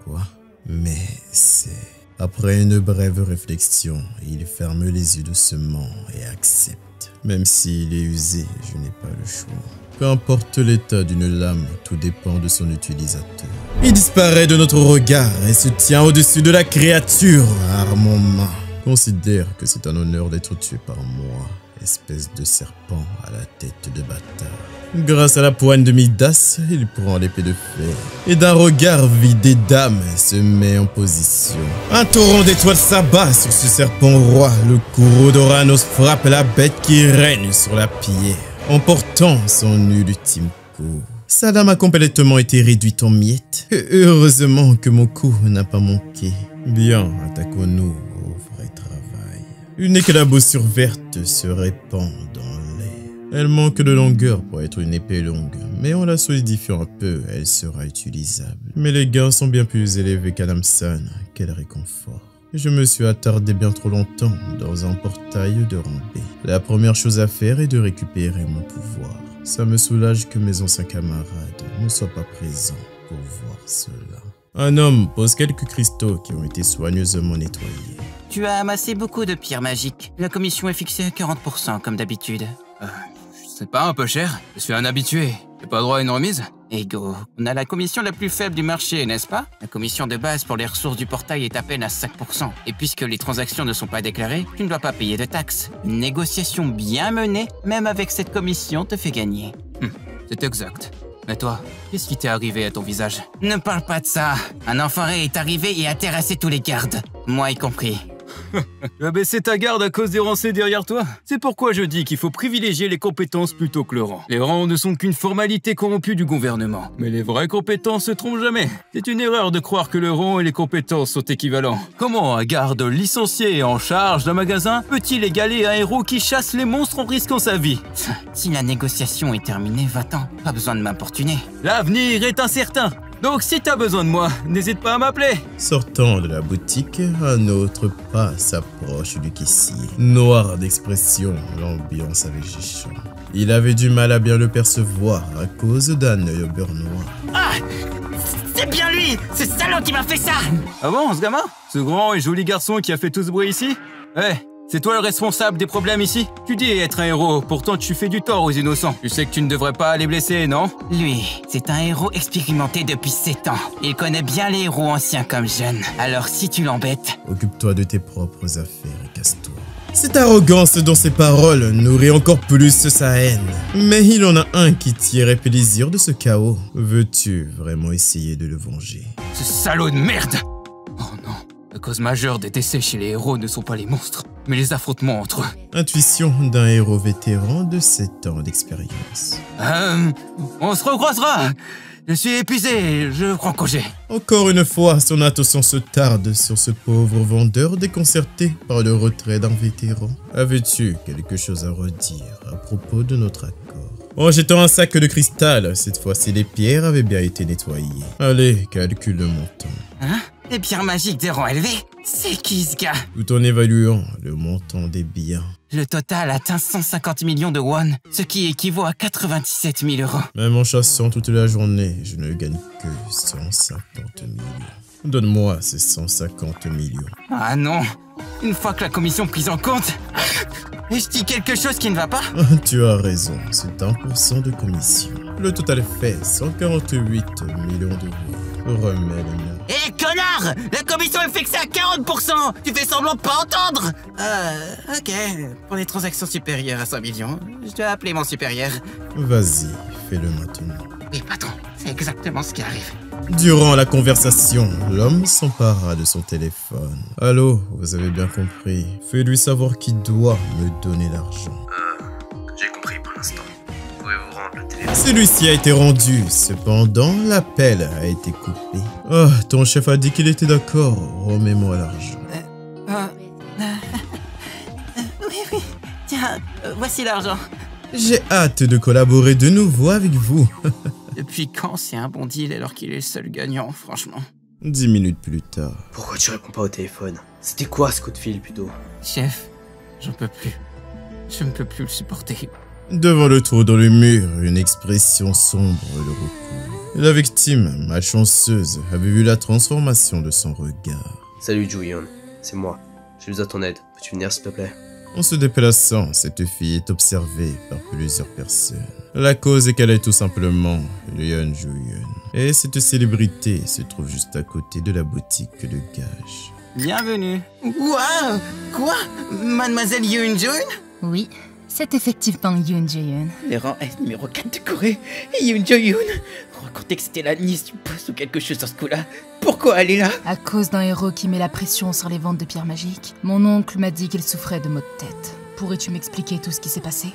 Quoi? Mais c'est... Après une brève réflexion, il ferme les yeux doucement et accepte. Même s'il est usé, je n'ai pas le choix. Peu importe l'état d'une lame, tout dépend de son utilisateur. Il disparaît de notre regard et se tient au-dessus de la créature, arme en main. Considère que c'est un honneur d'être tué par moi, espèce de serpent à la tête de bâtard. Grâce à la poigne de Midas, il prend l'épée de fer et d'un regard vidé d'âme se met en position. Un torrent d'étoiles s'abat sur ce serpent roi. Le courroux d'Oranos frappe la bête qui règne sur la pierre, emportant son ultime coup. Sa lame a complètement été réduite en miettes. Heureusement que mon coup n'a pas manqué. Bien, attaquons-nous au vrai travail. Une éclaboussure verte se répand dans l'air. Elle manque de longueur pour être une épée longue, mais en la solidifiant un peu, elle sera utilisable. Mais les gains sont bien plus élevés qu'à Lamson. Quel réconfort. Je me suis attardé bien trop longtemps dans un portail de rang B. La première chose à faire est de récupérer mon pouvoir. Ça me soulage que mes anciens camarades ne soient pas présents pour voir cela. Un homme pose quelques cristaux qui ont été soigneusement nettoyés. Tu as amassé beaucoup de pierres magiques. La commission est fixée à 40% comme d'habitude. C'est pas un peu cher? Je suis un habitué. J'ai pas droit à une remise? Ego, on a la commission la plus faible du marché, n'est-ce pas? La commission de base pour les ressources du portail est à peine à 5%. Et puisque les transactions ne sont pas déclarées, tu ne dois pas payer de taxes. Une négociation bien menée, même avec cette commission, te fait gagner. C'est exact. Mais toi, qu'est-ce qui t'est arrivé à ton visage? Ne parle pas de ça. Un enfoiré est arrivé et a terrassé tous les gardes. Moi y compris. Tu as baissé ta garde à cause des rancés derrière toi? C'est pourquoi je dis qu'il faut privilégier les compétences plutôt que le rang. Les rangs ne sont qu'une formalité corrompue du gouvernement. Mais les vraies compétences se trompent jamais. C'est une erreur de croire que le rang et les compétences sont équivalents. Comment un garde licencié en charge d'un magasin peut-il égaler un héros qui chasse les monstres en risquant sa vie? Si la négociation est terminée, va-t'en. Pas besoin de m'importuner. L'avenir est incertain. Donc si t'as besoin de moi, n'hésite pas à m'appeler. Sortant de la boutique, un autre pas s'approche du caissier. Noir d'expression, l'ambiance avait géchant. Il avait du mal à bien le percevoir à cause d'un œil au beurre noir. Ah! C'est bien lui! Ce salaud qui m'a fait ça! Ah bon, ce gamin? Ce grand et joli garçon qui a fait tout ce bruit ici? C'est toi le responsable des problèmes ici? Tu dis être un héros, pourtant tu fais du tort aux innocents. Tu sais que tu ne devrais pas les blesser, non? Lui, c'est un héros expérimenté depuis 7 ans. Il connaît bien les héros anciens comme jeunes. Alors si tu l'embêtes... Occupe-toi de tes propres affaires et casse-toi. Cette arrogance dans ses paroles nourrit encore plus sa haine. Mais il en a un qui tirait plaisir de ce chaos. Veux-tu vraiment essayer de le venger? Ce salaud de merde! Oh non, cause majeure des décès chez les héros ne sont pas les monstres, mais les affrontements entre eux. Intuition d'un héros vétéran de 7 ans d'expérience. On se recroisera. Je suis épuisé, je prends congé. Encore une fois, son attention se tarde sur ce pauvre vendeur déconcerté par le retrait d'un vétéran. Avais-tu quelque chose à redire à propos de notre accord? En jetant un sac de cristal, cette fois-ci les pierres avaient bien été nettoyées. Allez, calcule le montant. Hein? Les pierres magiques des rangs élevés? C'est qui ce gars? Tout en évaluant le montant des biens. Le total atteint 150 millions de won, ce qui équivaut à 97 000 euros. Même en chassant toute la journée, je ne gagne que 150 millions. Donne-moi ces 150 millions. Ah non! Une fois que la commission prise en compte... Et je dis quelque chose qui ne va pas? Tu as raison, c'est 1% de commission. Le total fait 148 millions d'euros. Remets-le-moi. Hé connard! La commission est fixée à 40%! Tu fais semblant de pas entendre! Ok. Pour les transactions supérieures à 100 millions, je dois appeler mon supérieur. Vas-y, fais-le maintenant. Oui, patron, c'est exactement ce qui arrive. Durant la conversation, l'homme s'empara de son téléphone. Allô, vous avez bien compris. Fais-lui savoir qui doit me donner l'argent. J'ai compris pour l'instant. Pouvez-vous rendre le téléphone? Celui-ci a été rendu. Cependant, l'appel a été coupé. Oh, ton chef a dit qu'il était d'accord. Remets-moi l'argent. Oui. Tiens, voici l'argent. J'ai hâte de collaborer de nouveau avec vous. Depuis quand c'est un bon deal alors qu'il est le seul gagnant, franchement? 10 minutes plus tard. Pourquoi tu réponds pas au téléphone? C'était quoi ce coup de fil plutôt? Chef, j'en peux plus. Je ne peux plus le supporter. Devant le trou dans le mur, une expression sombre le recouvre. La victime, malchanceuse, avait vu la transformation de son regard. Salut Joo-yeon, c'est moi. J'ai besoin de ton aide. Peux-tu venir s'il te plaît? En se déplaçant, cette fille est observée par plusieurs personnes. La cause est qu'elle est tout simplement Yeon Joo-yeon. Et cette célébrité se trouve juste à côté de la boutique de gage. Bienvenue. Waouh! Quoi? Mademoiselle Yoon Jun? Oui, c'est effectivement Yoon Jae-yoon. Le rang S numéro 4 de Corée, Yoon Jo-yoon. Racontez que c'était la nièce du boss ou quelque chose dans ce coup-là. Pourquoi elle est là? À cause d'un héros qui met la pression sur les ventes de pierres magiques. Mon oncle m'a dit qu'il souffrait de maux de tête. Pourrais-tu m'expliquer tout ce qui s'est passé?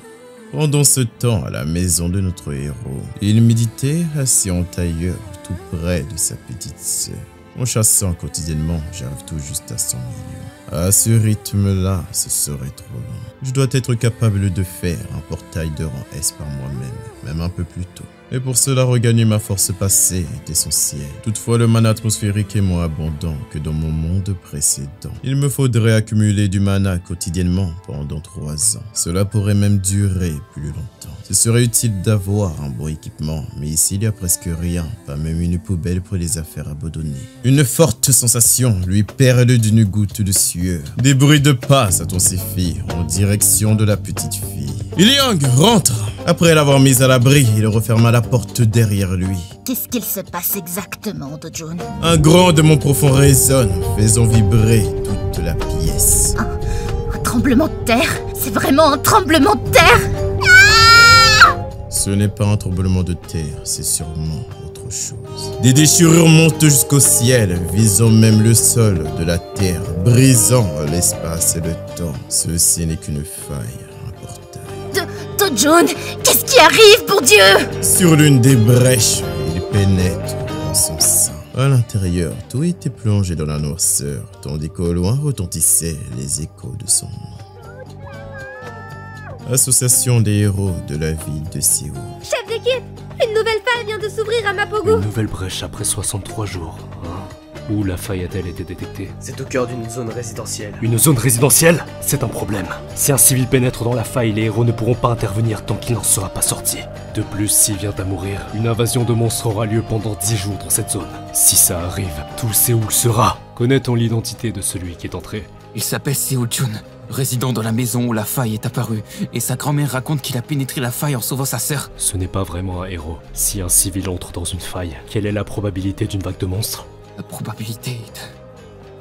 Pendant ce temps, à la maison de notre héros, il méditait assis en tailleur tout près de sa petite sœur. En chassant quotidiennement, j'arrive tout juste à 100 millions. À ce rythme-là, ce serait trop long. Je dois être capable de faire un portail de rang S par moi-même, même un peu plus tôt. Et pour cela, regagner ma force passée est essentiel. Toutefois, le mana atmosphérique est moins abondant que dans mon monde précédent. Il me faudrait accumuler du mana quotidiennement pendant 3 ans. Cela pourrait même durer plus longtemps. Ce serait utile d'avoir un bon équipement, mais ici il n'y a presque rien, pas même une poubelle pour les affaires abandonnées. Une forte sensation lui perle d'une goutte de sueur. Des bruits de pas s'intensifient en direction de la petite fille. Iliang rentre! Après l'avoir mise à l'abri, il referma la porte derrière lui. Qu'est-ce qu'il se passe exactement, Do-jun? Un grondement profond résonne, faisant vibrer toute la pièce. Un tremblement de terre? C'est vraiment un tremblement de terre? Ce n'est pas un tremblement de terre, c'est sûrement autre chose. Des déchirures montent jusqu'au ciel, visant même le sol de la terre, brisant l'espace et le temps. Ceci n'est qu'une faille. Do-jun, qu'est-ce qui arrive, pour Dieu? Sur l'une des brèches, il pénètre dans son sein. À l'intérieur, tout était plongé dans la noirceur, tandis qu'au loin retentissaient les échos de son nom. Association des héros de la ville de Séoul. Chef d'équipe, une nouvelle faille vient de s'ouvrir à Mapogu. Une nouvelle brèche après 63 jours. Où la faille a-t-elle été détectée? C'est au cœur d'une zone résidentielle. Une zone résidentielle? C'est un problème. Si un civil pénètre dans la faille, les héros ne pourront pas intervenir tant qu'il n'en sera pas sorti. De plus, s'il vient à mourir, une invasion de monstres aura lieu pendant 10 jours dans cette zone. Si ça arrive, tout Séoul sera. Connaît-on l'identité de celui qui est entré? Il s'appelle Seo-jun, résident dans la maison où la faille est apparue, et sa grand-mère raconte qu'il a pénétré la faille en sauvant sa sœur. Ce n'est pas vraiment un héros. Si un civil entre dans une faille, quelle est la probabilité d'une vague de monstres? La probabilité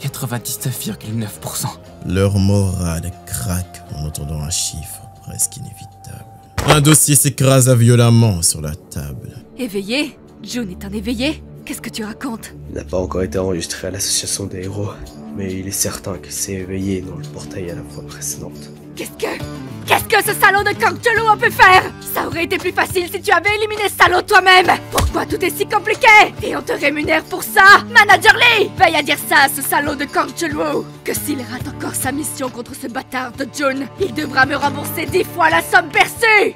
est de 99,9%. Leur morale craque en entendant un chiffre presque inévitable. Un dossier s'écrasa violemment sur la table. Éveillé? Jun est un éveillé? Qu'est-ce que tu racontes? Il n'a pas encore été enregistré à l'association des héros. mais il est certain qu'il s'est éveillé dans le portail à la fois précédente. Qu'est-ce que ce salaud de Kang Chul-woo a pu faire? Ça aurait été plus facile si tu avais éliminé ce salaud toi-même. Pourquoi tout est si compliqué? Et on te rémunère pour ça? Manager Lee, veille à dire ça à ce salaud de Kang Chul-woo, que s'il rate encore sa mission contre ce bâtard de Jun, il devra me rembourser 10 fois la somme perçue.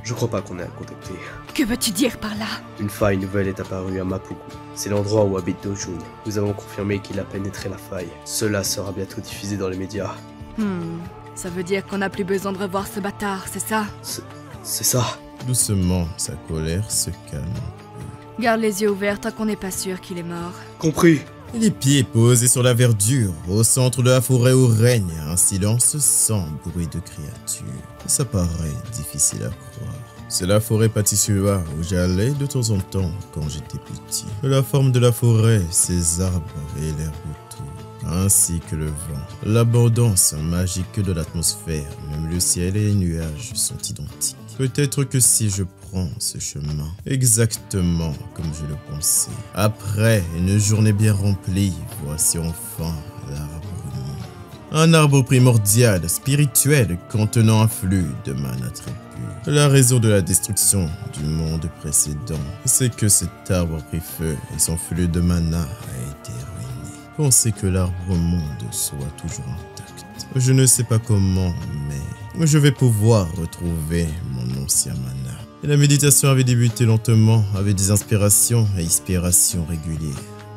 Je crois pas qu'on ait à contacter. Que veux-tu dire par là? Une faille nouvelle est apparue à Mapugu. C'est l'endroit où habite Do-jun. Nous avons confirmé qu'il a pénétré la faille. Cela sera bientôt diffusé dans les médias. Ça veut dire qu'on n'a plus besoin de revoir ce bâtard, c'est ça? C'est ça. Doucement, sa colère se calme. Garde les yeux ouverts tant qu'on n'est pas sûr qu'il est mort. Compris. Les pieds posés sur la verdure, au centre de la forêt où règne un silence sans bruit de créature. Ça paraît difficile à croire. C'est la forêt Patissua où j'allais de temps en temps quand j'étais petit. La forme de la forêt, ses arbres et l'herbe autour, ainsi que le vent. L'abondance magique de l'atmosphère, même le ciel et les nuages sont identiques. Peut-être que si je prends ce chemin, exactement comme je le pensais, après une journée bien remplie, voici enfin l'arbre monde. Un arbre primordial, spirituel, contenant un flux de mana très pur. La raison de la destruction du monde précédent, c'est que cet arbre a pris feu et son flux de mana a été ruiné. Pensez que l'arbre monde soit toujours intact. Je ne sais pas comment, mais je vais pouvoir retrouver mon ancien mana. Et la méditation avait débuté lentement, avec des inspirations et expirations régulières.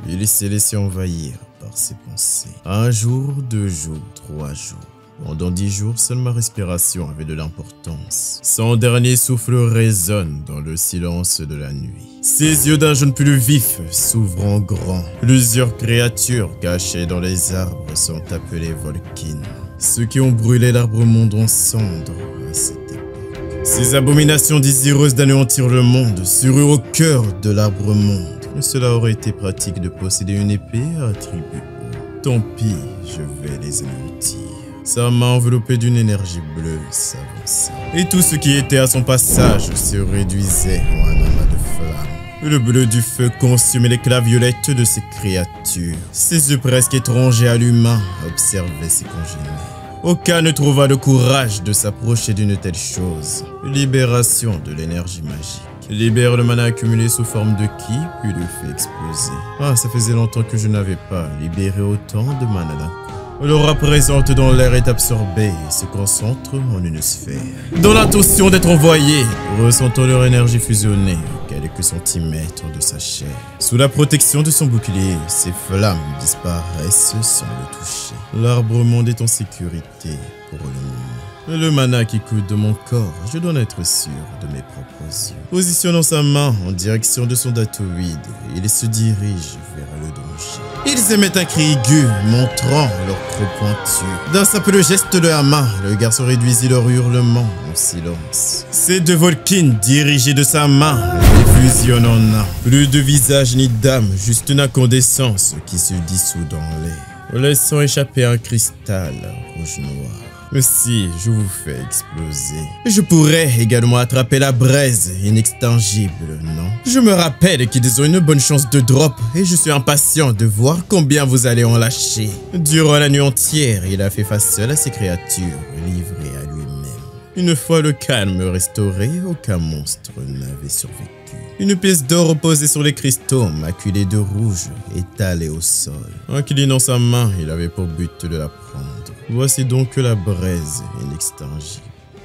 Il s'est laissé envahir par ses pensées. 1 jour, 2 jours, 3 jours. Pendant 10 jours, seule ma respiration avait de l'importance. Son dernier souffle résonne dans le silence de la nuit. Ses yeux d'un jaune plus vif s'ouvrent en grand. Plusieurs créatures cachées dans les arbres sont appelées Volkin. Ceux qui ont brûlé l'arbre monde en cendres à cette époque. Ces abominations désireuses d'anéantir le monde sururent au cœur de l'arbre monde. Cela aurait été pratique de posséder une épée à attribut haut. Tant pis, je vais les anéantir. Sa main enveloppée d'une énergie bleue s'avançait. Et tout ce qui était à son passage se réduisait en un amas de flammes. Le bleu du feu consumait l'éclat violette de ces créatures. Ses yeux presque étrangers à l'humain observaient ses congénères. Aucun ne trouva le courage de s'approcher d'une telle chose. Libération de l'énergie magique. Libère le mana accumulé sous forme de ki, puis le fait exploser. Ah, ça faisait longtemps que je n'avais pas libéré autant de mana d'un coup. L'aura présente dans l'air est absorbée et se concentre en une sphère. Dans l'intention d'être envoyé, ressentant leur énergie fusionner à quelques centimètres de sa chair. Sous la protection de son bouclier, ces flammes disparaissent sans le toucher. L'arbre monde est en sécurité pour le moment. Le mana qui coule de mon corps, je dois en être sûr de mes propres yeux. Positionnant sa main en direction de son datoïde, il se dirige vers le danger. Ils émettent un cri aigu, montrant leur crocs pointus. D'un simple geste de la main, le garçon réduisit leur hurlement en silence. Ces 2 Volkin, dirigés de sa main, les fusionnent en un. Plus de visage ni d'âme, juste une incandescence qui se dissout dans l'air, laissant échapper un cristal rouge-noir. Si je vous fais exploser, je pourrais également attraper la braise inextinguible, non? Je me rappelle qu'ils ont une bonne chance de drop et je suis impatient de voir combien vous allez en lâcher. Durant la nuit entière, il a fait face seul à ces créatures, livrées à lui-même. Une fois le calme restauré, aucun monstre n'avait survécu. Une pièce d'or posée sur les cristaux, maculée de rouge, étalée au sol. Inclinant sa main, il avait pour but de la prendre. Voici donc la braise inextinguible.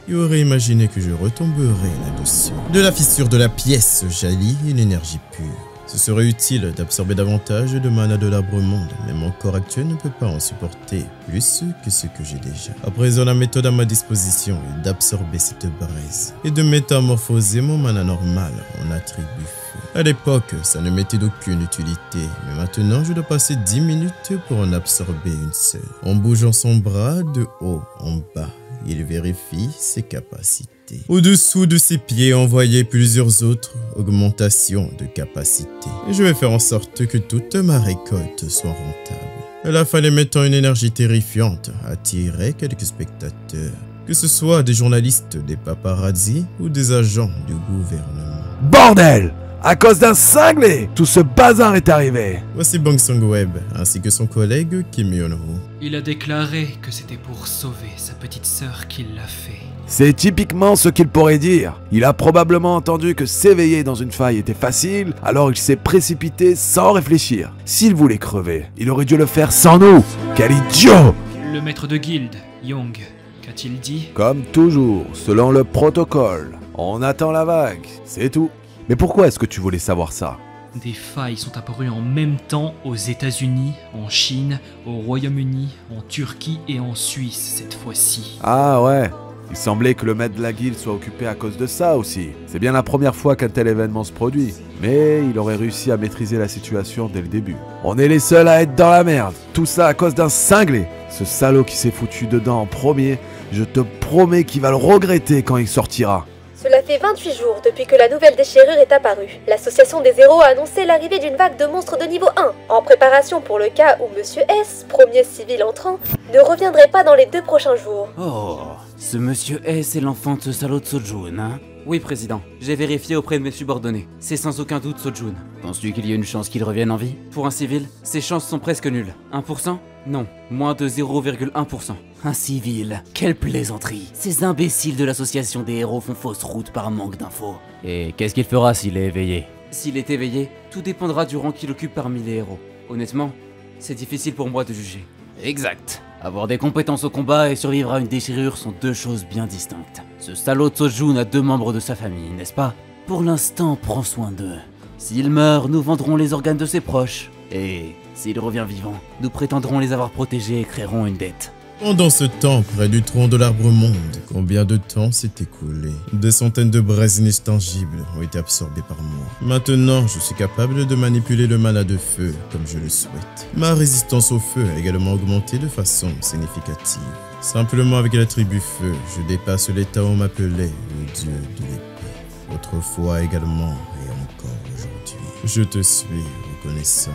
Il aurait imaginé que je retomberais là-dessus. De la fissure de la pièce jaillit une énergie pure. Ce serait utile d'absorber davantage de mana de l'arbre monde, mais mon corps actuel ne peut pas en supporter plus que ce que j'ai déjà. À présent, la méthode à ma disposition est d'absorber cette braise et de métamorphoser mon mana normal en attribut feu. À l'époque, ça ne m'était d'aucune utilité, mais maintenant je dois passer 10 minutes pour en absorber une seule. En bougeant son bras de haut en bas, il vérifie ses capacités. Au-dessous de ses pieds, on voyait plusieurs autres augmentations de capacité. Et je vais faire en sorte que toute ma récolte soit rentable. La fallait mettant une énergie terrifiante attirer quelques spectateurs. Que ce soit des journalistes, des paparazzi ou des agents du gouvernement. Bordel! À cause d'un cinglé, tout ce bazar est arrivé. Voici Bang Song-web, ainsi que son collègue Kim Yeon-ho. Il a déclaré que c'était pour sauver sa petite sœur qu'il l'a fait. C'est typiquement ce qu'il pourrait dire. Il a probablement entendu que s'éveiller dans une faille était facile, alors il s'est précipité sans réfléchir. S'il voulait crever, il aurait dû le faire sans nous. Quel idiot! Le maître de guilde, Young, qu'a-t-il dit? Comme toujours, selon le protocole. On attend la vague, c'est tout. Mais pourquoi est-ce que tu voulais savoir ça? Des failles sont apparues en même temps aux États-Unis, en Chine, au Royaume-Uni, en Turquie et en Suisse cette fois-ci. Ah ouais. Il semblait que le maître de la guilde soit occupé à cause de ça aussi. C'est bien la première fois qu'un tel événement se produit. Mais il aurait réussi à maîtriser la situation dès le début. On est les seuls à être dans la merde. Tout ça à cause d'un cinglé. Ce salaud qui s'est foutu dedans en premier, je te promets qu'il va le regretter quand il sortira. Cela fait 28 jours depuis que la nouvelle déchirure est apparue. L'association des héros a annoncé l'arrivée d'une vague de monstres de niveau 1, en préparation pour le cas où Monsieur S, premier civil entrant, ne reviendrait pas dans les 2 prochains jours. Oh, ce Monsieur S est l'enfant de ce salaud de Sojun, hein? Oui, président. J'ai vérifié auprès de mes subordonnés. C'est sans aucun doute Sojun. Penses-tu qu'il y a une chance qu'il revienne en vie? Pour un civil, ses chances sont presque nulles. 1%? Non, moins de 0,1%. Un civil? Quelle plaisanterie! Ces imbéciles de l'association des héros font fausse route par manque d'infos. Et qu'est-ce qu'il fera s'il est éveillé? S'il est éveillé, tout dépendra du rang qu'il occupe parmi les héros. Honnêtement, c'est difficile pour moi de juger. Exact. Avoir des compétences au combat et survivre à une déchirure sont 2 choses bien distinctes. Ce salaud de Sojun a 2 membres de sa famille, n'est-ce pas? Pour l'instant, prends soin d'eux. S'il meurt, nous vendrons les organes de ses proches. Et s'il revient vivant, nous prétendrons les avoir protégés et créerons une dette. Pendant ce temps, près du tronc de l'arbre monde, combien de temps s'est écoulé? Des centaines de braises inextinguibles ont été absorbées par moi. Maintenant, je suis capable de manipuler le mana de feu comme je le souhaite. Ma résistance au feu a également augmenté de façon significative. Simplement avec l'attribut feu, je dépasse l'état où on m'appelait le dieu de l'épée. Autrefois également et encore aujourd'hui. Je te suis reconnaissant,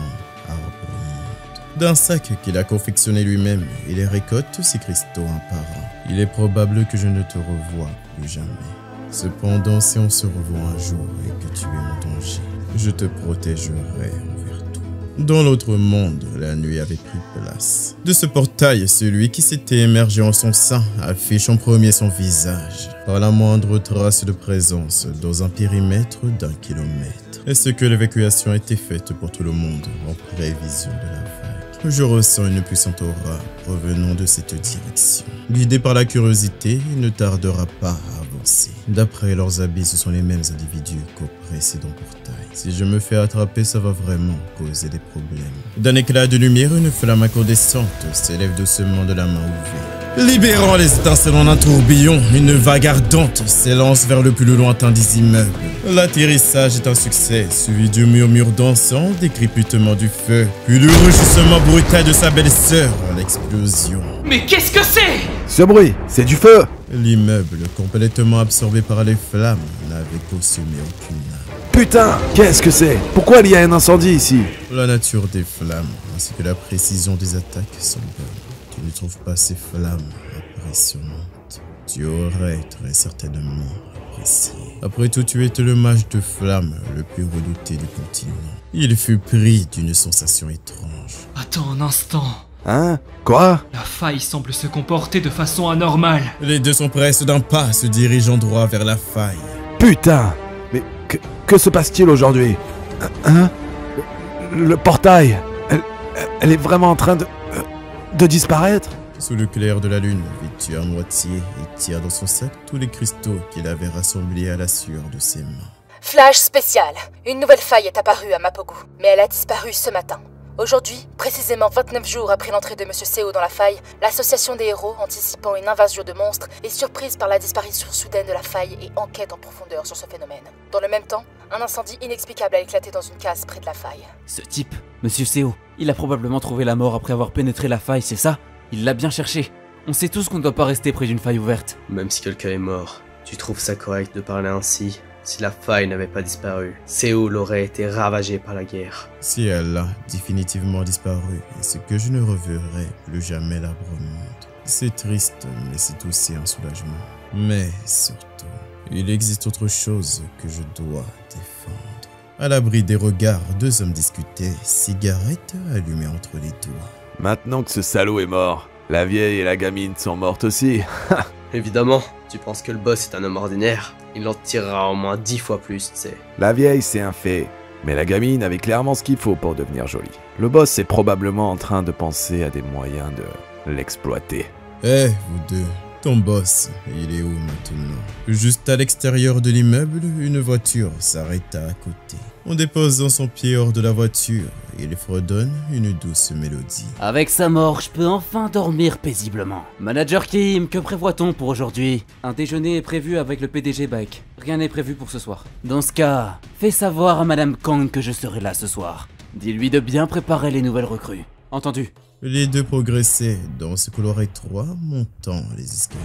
arbre monde. D'un sac qu'il a confectionné lui-même, il récolte ses cristaux un par un. Il est probable que je ne te revoie plus jamais. Cependant, si on se revoit un jour et que tu es en danger, je te protégerai envers tout. Dans l'autre monde, la nuit avait pris place. De ce portail, celui qui s'était émergé en son sein affiche en premier son visage, par la moindre trace de présence dans un périmètre d'1 kilomètre. Est-ce que l'évacuation a été faite pour tout le monde en prévision de la vague? Je ressens une puissante aura provenant de cette direction. Guidé par la curiosité, il ne tardera pas à avancer. D'après leurs habits, ce sont les mêmes individus qu'au précédent portail. Si je me fais attraper, ça va vraiment causer des problèmes. D'un éclat de lumière, une flamme incandescente s'élève doucement de la main ouverte. Libérant les étincelles en un tourbillon, une vague ardente s'élance vers le plus lointain des immeubles. L'atterrissage est un succès, suivi du murmure dansant, des crépitements du feu, puis du rugissement brutal de sa belle-sœur à l'explosion. Mais qu'est-ce que c'est? Ce bruit, c'est du feu! L'immeuble, complètement absorbé par les flammes, n'avait consumé aucune âme. Putain, qu'est-ce que c'est? Pourquoi il y a un incendie ici? La nature des flammes, ainsi que la précision des attaques sont bonnes. Tu ne trouves pas ces flammes impressionnantes? Tu aurais très certainement apprécié. Après tout, tu étais le mage de flammes le plus redouté du continent. Il fut pris d'une sensation étrange. Attends un instant. Hein? Quoi? La faille semble se comporter de façon anormale. Les deux sont presque d'un pas, se dirigeant droit vers la faille. Putain! Mais que se passe-t-il aujourd'hui? Hein? Le portail, elle est vraiment en train de disparaître? Sous le clair de la lune, vêtu à moitié, il tire dans son sac tous les cristaux qu'il avait rassemblés à la sueur de ses mains. Flash spécial. Une nouvelle faille est apparue à Mapogu, mais elle a disparu ce matin. Aujourd'hui, précisément 29 jours après l'entrée de Monsieur Seo dans la faille, l'association des héros, anticipant une invasion de monstres, est surprise par la disparition soudaine de la faille et enquête en profondeur sur ce phénomène. Dans le même temps, un incendie inexplicable a éclaté dans une case près de la faille. Ce type, Monsieur Seo, il a probablement trouvé la mort après avoir pénétré la faille, c'est ça? Il l'a bien cherché. On sait tous qu'on ne doit pas rester près d'une faille ouverte. Même si quelqu'un est mort, tu trouves ça correct de parler ainsi? Si la faille n'avait pas disparu, Séoul aurait été ravagée par la guerre. Si elle a définitivement disparu, est-ce que je ne reverrai plus jamais l'arbre monde? C'est triste, mais c'est aussi un soulagement. Mais surtout, il existe autre chose que je dois défendre. À l'abri des regards, deux hommes discutaient, cigarette allumée entre les doigts. Maintenant que ce salaud est mort, la vieille et la gamine sont mortes aussi. Évidemment, tu penses que le boss est un homme ordinaire? Il en tirera au moins 10 fois plus, tu sais. La vieille, c'est un fait. Mais la gamine avait clairement ce qu'il faut pour devenir jolie. Le boss est probablement en train de penser à des moyens de l'exploiter. Eh, vous deux, ton boss, il est où maintenant? Juste à l'extérieur de l'immeuble, une voiture s'arrêta à côté. En déposant son pied hors de la voiture, il fredonne une douce mélodie. Avec sa mort, je peux enfin dormir paisiblement. Manager Kim, que prévoit-on pour aujourd'hui? Un déjeuner est prévu avec le PDG Bike. Rien n'est prévu pour ce soir. Dans ce cas, fais savoir à Madame Kang que je serai là ce soir. Dis-lui de bien préparer les nouvelles recrues. Entendu? Les deux progressaient dans ce couloir étroit, montant les escaliers.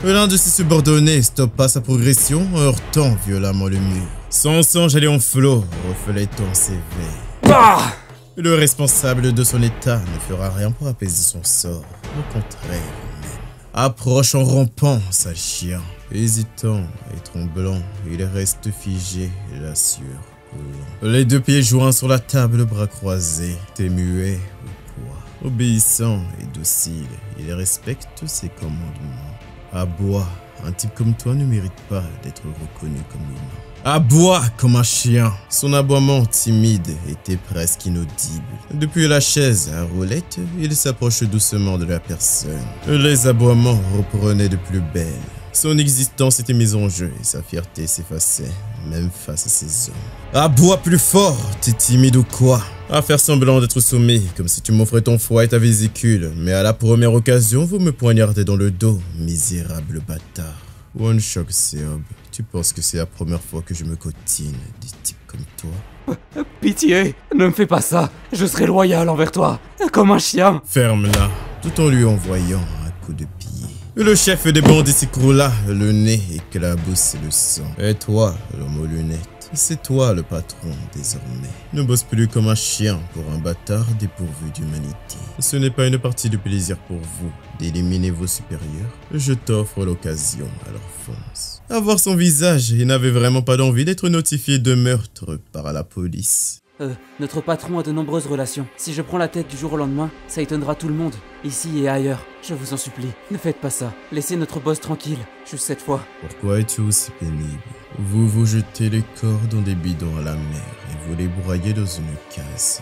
L'un de ses subordonnés stoppa sa progression en heurtant violemment le mur. Son sang jalait en flot, reflétant ses veines. Ah! Le responsable de son état ne fera rien pour apaiser son sort. Au contraire, même. Approche en rampant, sale chien. Hésitant et tremblant, il reste figé, la sueur coulant. Les deux pieds joints sur la table, bras croisés, t'es muet au poids. Obéissant et docile, il respecte ses commandements. Aboie, un type comme toi ne mérite pas d'être reconnu comme humain. Aboie comme un chien. Son aboiement timide était presque inaudible. Depuis la chaise à roulette, il s'approche doucement de la personne. Les aboiements reprenaient de plus belle. Son existence était mise en jeu et sa fierté s'effaçait, même face à ses hommes. Aboie plus fort, t'es timide ou quoi? À faire semblant d'être soumis, comme si tu m'offrais ton foie et ta vésicule, mais à la première occasion, vous me poignardez dans le dos, misérable bâtard. One Shock Seob, tu penses que c'est la première fois que je me cotine des types comme toi? Pitié, ne me fais pas ça, je serai loyal envers toi, comme un chien. Ferme-la, tout en lui envoyant un coup de pied. Le chef des bandits s'écroula, le nez éclaboussait le sang. Et toi, l'homme aux lunettes, c'est toi le patron désormais. Ne bosse plus comme un chien pour un bâtard dépourvu d'humanité. Ce n'est pas une partie de plaisir pour vous d'éliminer vos supérieurs. Je t'offre l'occasion, alors fonce. À voir son visage, il n'avait vraiment pas d'envie d'être notifié de meurtre par la police. Notre patron a de nombreuses relations. Si je prends la tête du jour au lendemain, ça étonnera tout le monde, ici et ailleurs. Je vous en supplie, ne faites pas ça. Laissez notre boss tranquille, juste cette fois. Pourquoi es-tu aussi pénible? Vous vous jetez les corps dans des bidons à la mer et vous les broyez dans une case.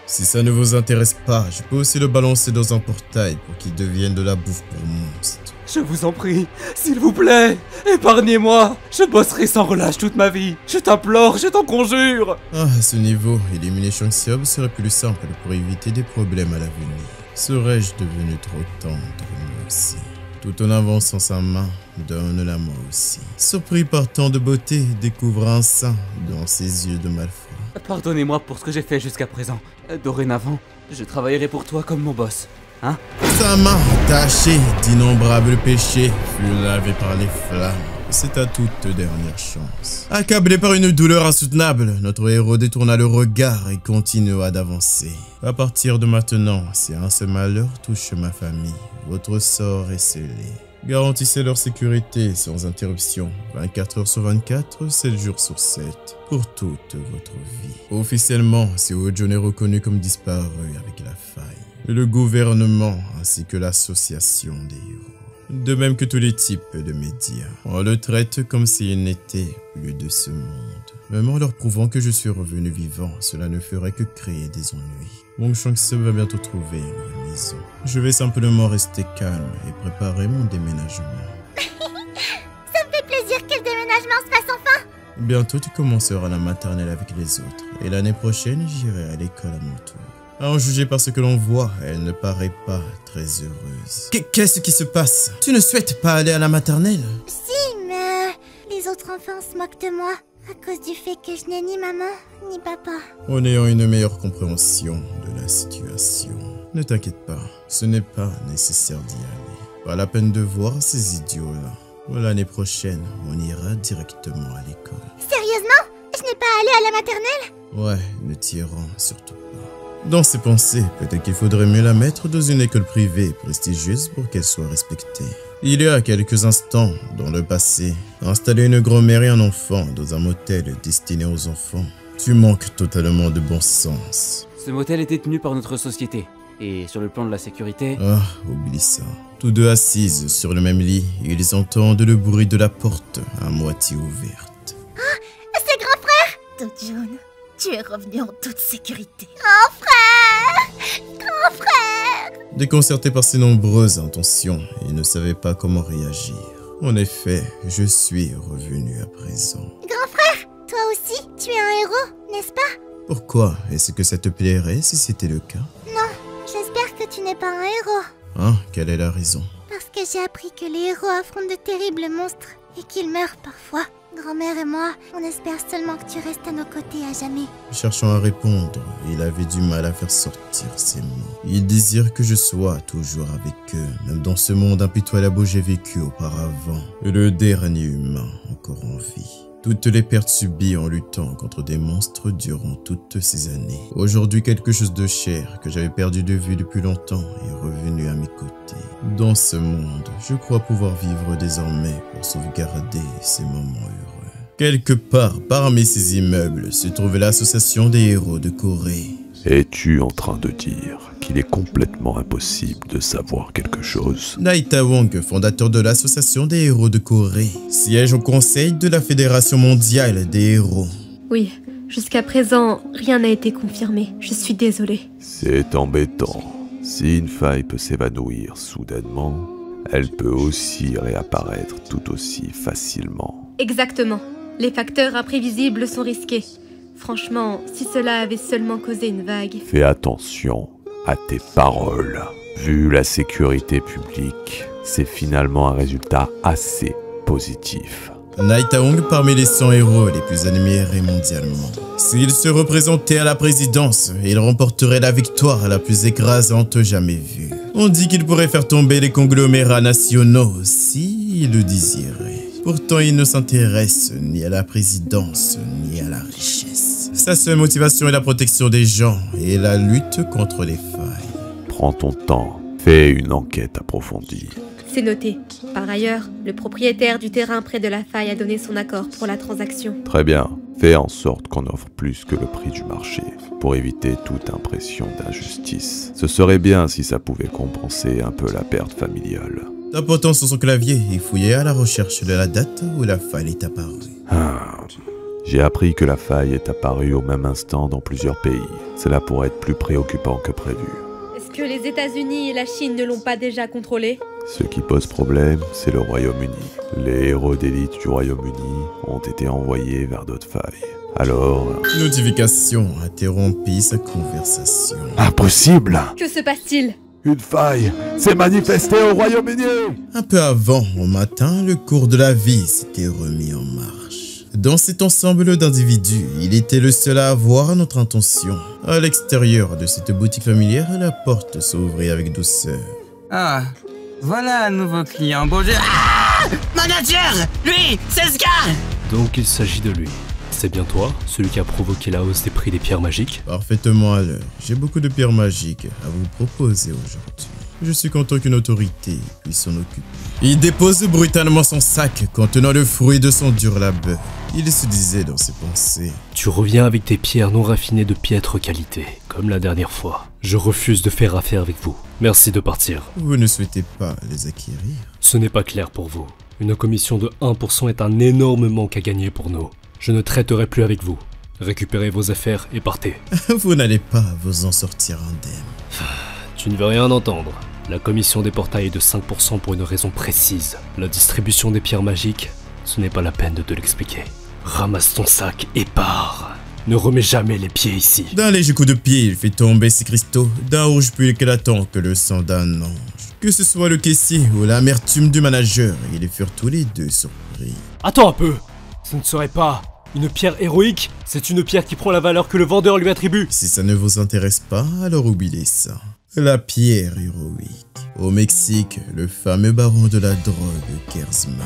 Si ça ne vous intéresse pas, je peux aussi le balancer dans un portail pour qu'il devienne de la bouffe pour monstres. Je vous en prie, s'il vous plaît, épargnez-moi. Je bosserai sans relâche toute ma vie. Je t'implore, je t'en conjure. Ah, à ce niveau, éliminer Shang Xiaob serait plus simple pour éviter des problèmes à l'avenir. Serais-je devenu trop tendre, moi aussi? Tout en avançant sa main, donne-la moi aussi. Surpris par tant de beauté, découvre un sein dans ses yeux de malfrat. Pardonnez-moi pour ce que j'ai fait jusqu'à présent. Dorénavant, je travaillerai pour toi comme mon boss. Hein? Sa main, tachée d'innombrables péchés, fut lavée par les flammes. C'est ta toute dernière chance. Accablé par une douleur insoutenable, notre héros détourna le regard et continua d'avancer. À partir de maintenant, si un seul malheur touche ma famille, votre sort est scellé. Garantissez leur sécurité sans interruption, 24 heures sur 24, 7 jours sur 7, pour toute votre vie. Officiellement, Seo Jun est reconnu comme disparu avec la faille. Le gouvernement ainsi que l'association des héros. De même que tous les types de médias. On le traite comme s'il n'était plus de ce monde. Même en leur prouvant que je suis revenu vivant, cela ne ferait que créer des ennuis. Wong Shang-se va bientôt trouver une nouvelle maison. Je vais simplement rester calme et préparer mon déménagement. Ça me fait plaisir que le déménagement se fasse enfin. Bientôt tu commenceras la maternelle avec les autres. Et l'année prochaine, j'irai à l'école à mon tour. À en juger par ce que l'on voit, elle ne paraît pas très heureuse. Qu'est-ce qui se passe? Tu ne souhaites pas aller à la maternelle? Si, mais les autres enfants se moquent de moi à cause du fait que je n'ai ni maman ni papa. En ayant une meilleure compréhension de la situation. Ne t'inquiète pas, ce n'est pas nécessaire d'y aller. Pas la peine de voir ces idiots-là. L'année prochaine, on ira directement à l'école. Sérieusement? Je n'ai pas allé à la maternelle? Ouais, ne t'y rends surtout pas. Dans ses pensées, peut-être qu'il faudrait mieux la mettre dans une école privée prestigieuse pour qu'elle soit respectée. Il y a quelques instants, dans le passé, installer une grand-mère et un enfant dans un motel destiné aux enfants Tu manques totalement de bon sens. Ce motel est détenu par notre société. Et sur le plan de la sécurité... Ah, oublie ça. Tous deux assises sur le même lit, ils entendent le bruit de la porte à moitié ouverte. Ah, c'est grand frère Dojun, tu es revenu en toute sécurité. Grand frère! Grand frère! Déconcerté par ses nombreuses intentions, il ne savait pas comment réagir. En effet, je suis revenu à présent. Grand frère, toi aussi, tu es un héros, n'est-ce pas? Pourquoi? Est-ce que ça te plairait si c'était le cas? Non, j'espère que tu n'es pas un héros. Ah, quelle est la raison? Parce que j'ai appris que les héros affrontent de terribles monstres et qu'ils meurent parfois. Grand-mère et moi, on espère seulement que tu restes à nos côtés à jamais. Cherchant à répondre, il avait du mal à faire sortir ses mots. Il désire que je sois toujours avec eux, même dans ce monde impitoyable où j'ai vécu auparavant. Le dernier humain encore en vie. Toutes les pertes subies en luttant contre des monstres durant toutes ces années. Aujourd'hui, quelque chose de cher que j'avais perdu de vue depuis longtemps est revenu à mes côtés. Dans ce monde, je crois pouvoir vivre désormais pour sauvegarder ces moments heureux. Quelque part parmi ces immeubles se trouve l'association des héros de Corée. Es-tu en train de dire qu'il est complètement impossible de savoir quelque chose? Naita Wong, fondateur de l'association des héros de Corée, siège au conseil de la Fédération mondiale des héros. Oui, jusqu'à présent, rien n'a été confirmé. Je suis désolée. C'est embêtant. Si une faille peut s'évanouir soudainement, elle peut aussi réapparaître tout aussi facilement. Exactement. Les facteurs imprévisibles sont risqués. Franchement, si cela avait seulement causé une vague... Fais attention à tes paroles. Vu la sécurité publique, c'est finalement un résultat assez positif. Naita Wong parmi les 100 héros les plus admirés mondialement. S'il se représentait à la présidence, il remporterait la victoire la plus écrasante jamais vue. On dit qu'il pourrait faire tomber les conglomérats nationaux s'il le désirait. Pourtant, il ne s'intéresse ni à la présidence, ni à la richesse. Sa seule motivation est la protection des gens et la lutte contre les failles. Prends ton temps, fais une enquête approfondie. C'est noté. Par ailleurs, le propriétaire du terrain près de la faille a donné son accord pour la transaction. Très bien, fais en sorte qu'on offre plus que le prix du marché, pour éviter toute impression d'injustice. Ce serait bien si ça pouvait compenser un peu la perte familiale. Tapotant sur son clavier, il fouillait à la recherche de la date où la faille est apparue. J'ai appris que la faille est apparue au même instant dans plusieurs pays. Cela pourrait être plus préoccupant que prévu. Est-ce que les États-Unis et la Chine ne l'ont pas déjà contrôlé? Ce qui pose problème, c'est le Royaume-Uni. Les héros d'élite du Royaume-Uni ont été envoyés vers d'autres failles. Alors... Notification interrompit sa conversation. Impossible! Que se passe-t-il? Une faille s'est manifestée au Royaume-Uni! Un peu avant, au matin, le cours de la vie s'était remis en marche. Dans cet ensemble d'individus, il était le seul à avoir notre intention. À l'extérieur de cette boutique familière, la porte s'ouvrit avec douceur. Ah, voilà un nouveau client. Bonjour. Ah, manager! Lui, c'est ce gars! Donc il s'agit de lui. C'est bien toi, celui qui a provoqué la hausse des prix des pierres magiques? Parfaitement à l'heure. J'ai beaucoup de pierres magiques à vous proposer aujourd'hui. Je suis content qu'une autorité puisse s'en occuper. Il dépose brutalement son sac contenant le fruit de son dur labeur. Il se disait dans ses pensées. Tu reviens avec tes pierres non raffinées de piètre qualité, comme la dernière fois. Je refuse de faire affaire avec vous. Merci de partir. Vous ne souhaitez pas les acquérir? Ce n'est pas clair pour vous. Une commission de 1% est un énorme manque à gagner pour nous. Je ne traiterai plus avec vous. Récupérez vos affaires et partez. Vous n'allez pas vous en sortir indemne. Tu ne veux rien entendre. La commission des portails est de 5% pour une raison précise. La distribution des pierres magiques, ce n'est pas la peine de te l'expliquer. Ramasse ton sac et pars. Ne remets jamais les pieds ici. D'un léger coup de pied, il fait tomber ses cristaux, d'un rouge plus éclatant que le sang d'un ange. Que ce soit le caissier ou l'amertume du manager, ils furent tous les deux surpris. Attends un peu. Ce ne serait pas une pierre héroïque, c'est une pierre qui prend la valeur que le vendeur lui attribue. Si ça ne vous intéresse pas, alors oubliez ça. La pierre héroïque. Au Mexique, le fameux baron de la drogue, Kersman.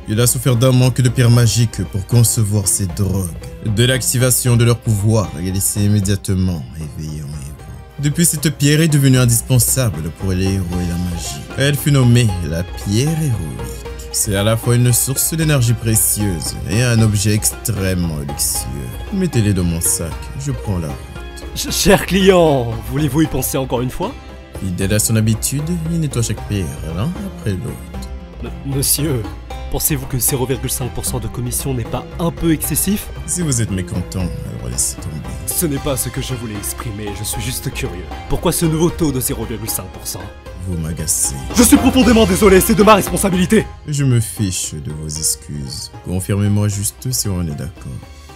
Il a souffert d'un manque de pierres magiques pour concevoir ces drogues. De l'activation de leur pouvoir, il s'est immédiatement éveillé en héros. Depuis, cette pierre est devenue indispensable pour les héros et la magie. Elle fut nommée la pierre héroïque. C'est à la fois une source d'énergie précieuse et un objet extrêmement luxueux. Mettez-les dans mon sac, je prends la route. Cher client, voulez-vous y penser encore une fois? Fidèle à son habitude, il nettoie chaque pierre l'un après l'autre. Monsieur, pensez-vous que 0,5% de commission n'est pas un peu excessif? Si vous êtes mécontent, alors laissez tomber. Ce n'est pas ce que je voulais exprimer, je suis juste curieux. Pourquoi ce nouveau taux de 0,5%? Vous m'agacez. Je suis profondément désolé, c'est de ma responsabilité. Je me fiche de vos excuses. Confirmez-moi juste si on est d'accord.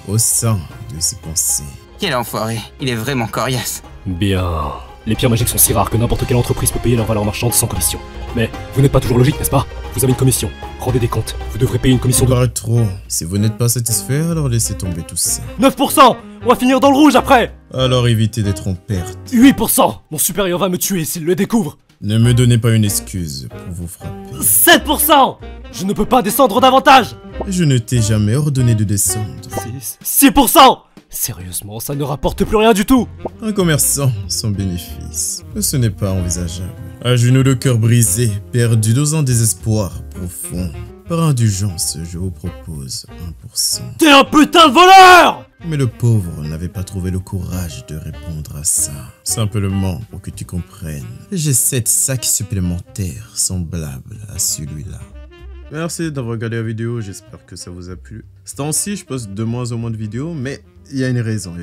Au sein de ces pensées. Quel enfoiré, il est vraiment coriace. Bien. Les pierres magiques sont si rares que n'importe quelle entreprise peut payer leur valeur marchande sans commission. Mais vous n'êtes pas toujours logique, n'est-ce pas? Vous avez une commission. Rendez des comptes. Vous devrez payer une commission de... trop. Si vous n'êtes pas satisfait, alors laissez tomber tout ça. 9%. On va finir dans le rouge après. Alors évitez d'être en perte. 8%. Mon supérieur va me tuer s'il le découvre. Ne me donnez pas une excuse pour vous frapper. 7%. Je ne peux pas descendre davantage. Je ne t'ai jamais ordonné de descendre. 6%. Sérieusement, ça ne rapporte plus rien du tout. Un commerçant sans bénéfice. Ce n'est pas envisageable. À genoux le cœur brisé, perdu dans un désespoir profond. Par indulgence, je vous propose 1%. T'es un putain de voleur! Mais le pauvre n'avait pas trouvé le courage de répondre à ça. Simplement pour que tu comprennes. J'ai 7 sacs supplémentaires semblables à celui-là. Merci d'avoir regardé la vidéo, j'espère que ça vous a plu. Ce temps-ci, je poste de moins en moins de vidéos, mais il y a une raison,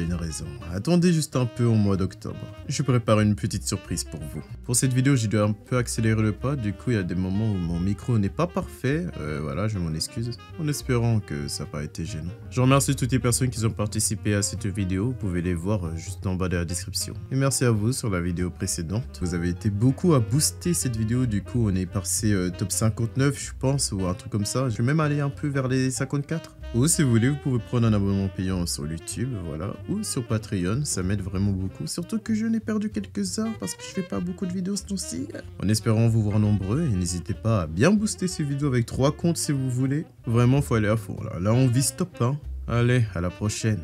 Attendez juste un peu au mois d'octobre. Je prépare une petite surprise pour vous. Pour cette vidéo, j'ai dû un peu accélérer le pas, du coup il y a des moments où mon micro n'est pas parfait. Voilà, je m'en excuse, en espérant que ça n'a pas été gênant. Je remercie toutes les personnes qui ont participé à cette vidéo, vous pouvez les voir juste en bas de la description. Et merci à vous sur la vidéo précédente. Vous avez été beaucoup à booster cette vidéo, du coup on est passé top 59 je pense, ou un truc comme ça. Je vais même aller un peu vers les 54. Ou si vous voulez, vous pouvez prendre un abonnement payant sur YouTube, voilà, ou sur Patreon, ça m'aide vraiment beaucoup. Surtout que je n'ai perdu quelques heures parce que je fais pas beaucoup de vidéos ce temps-ci. En espérant vous voir nombreux, et n'hésitez pas à bien booster ces vidéos avec 3 comptes si vous voulez. Vraiment, faut aller à fond là. Là, on vise top 1. Allez, à la prochaine.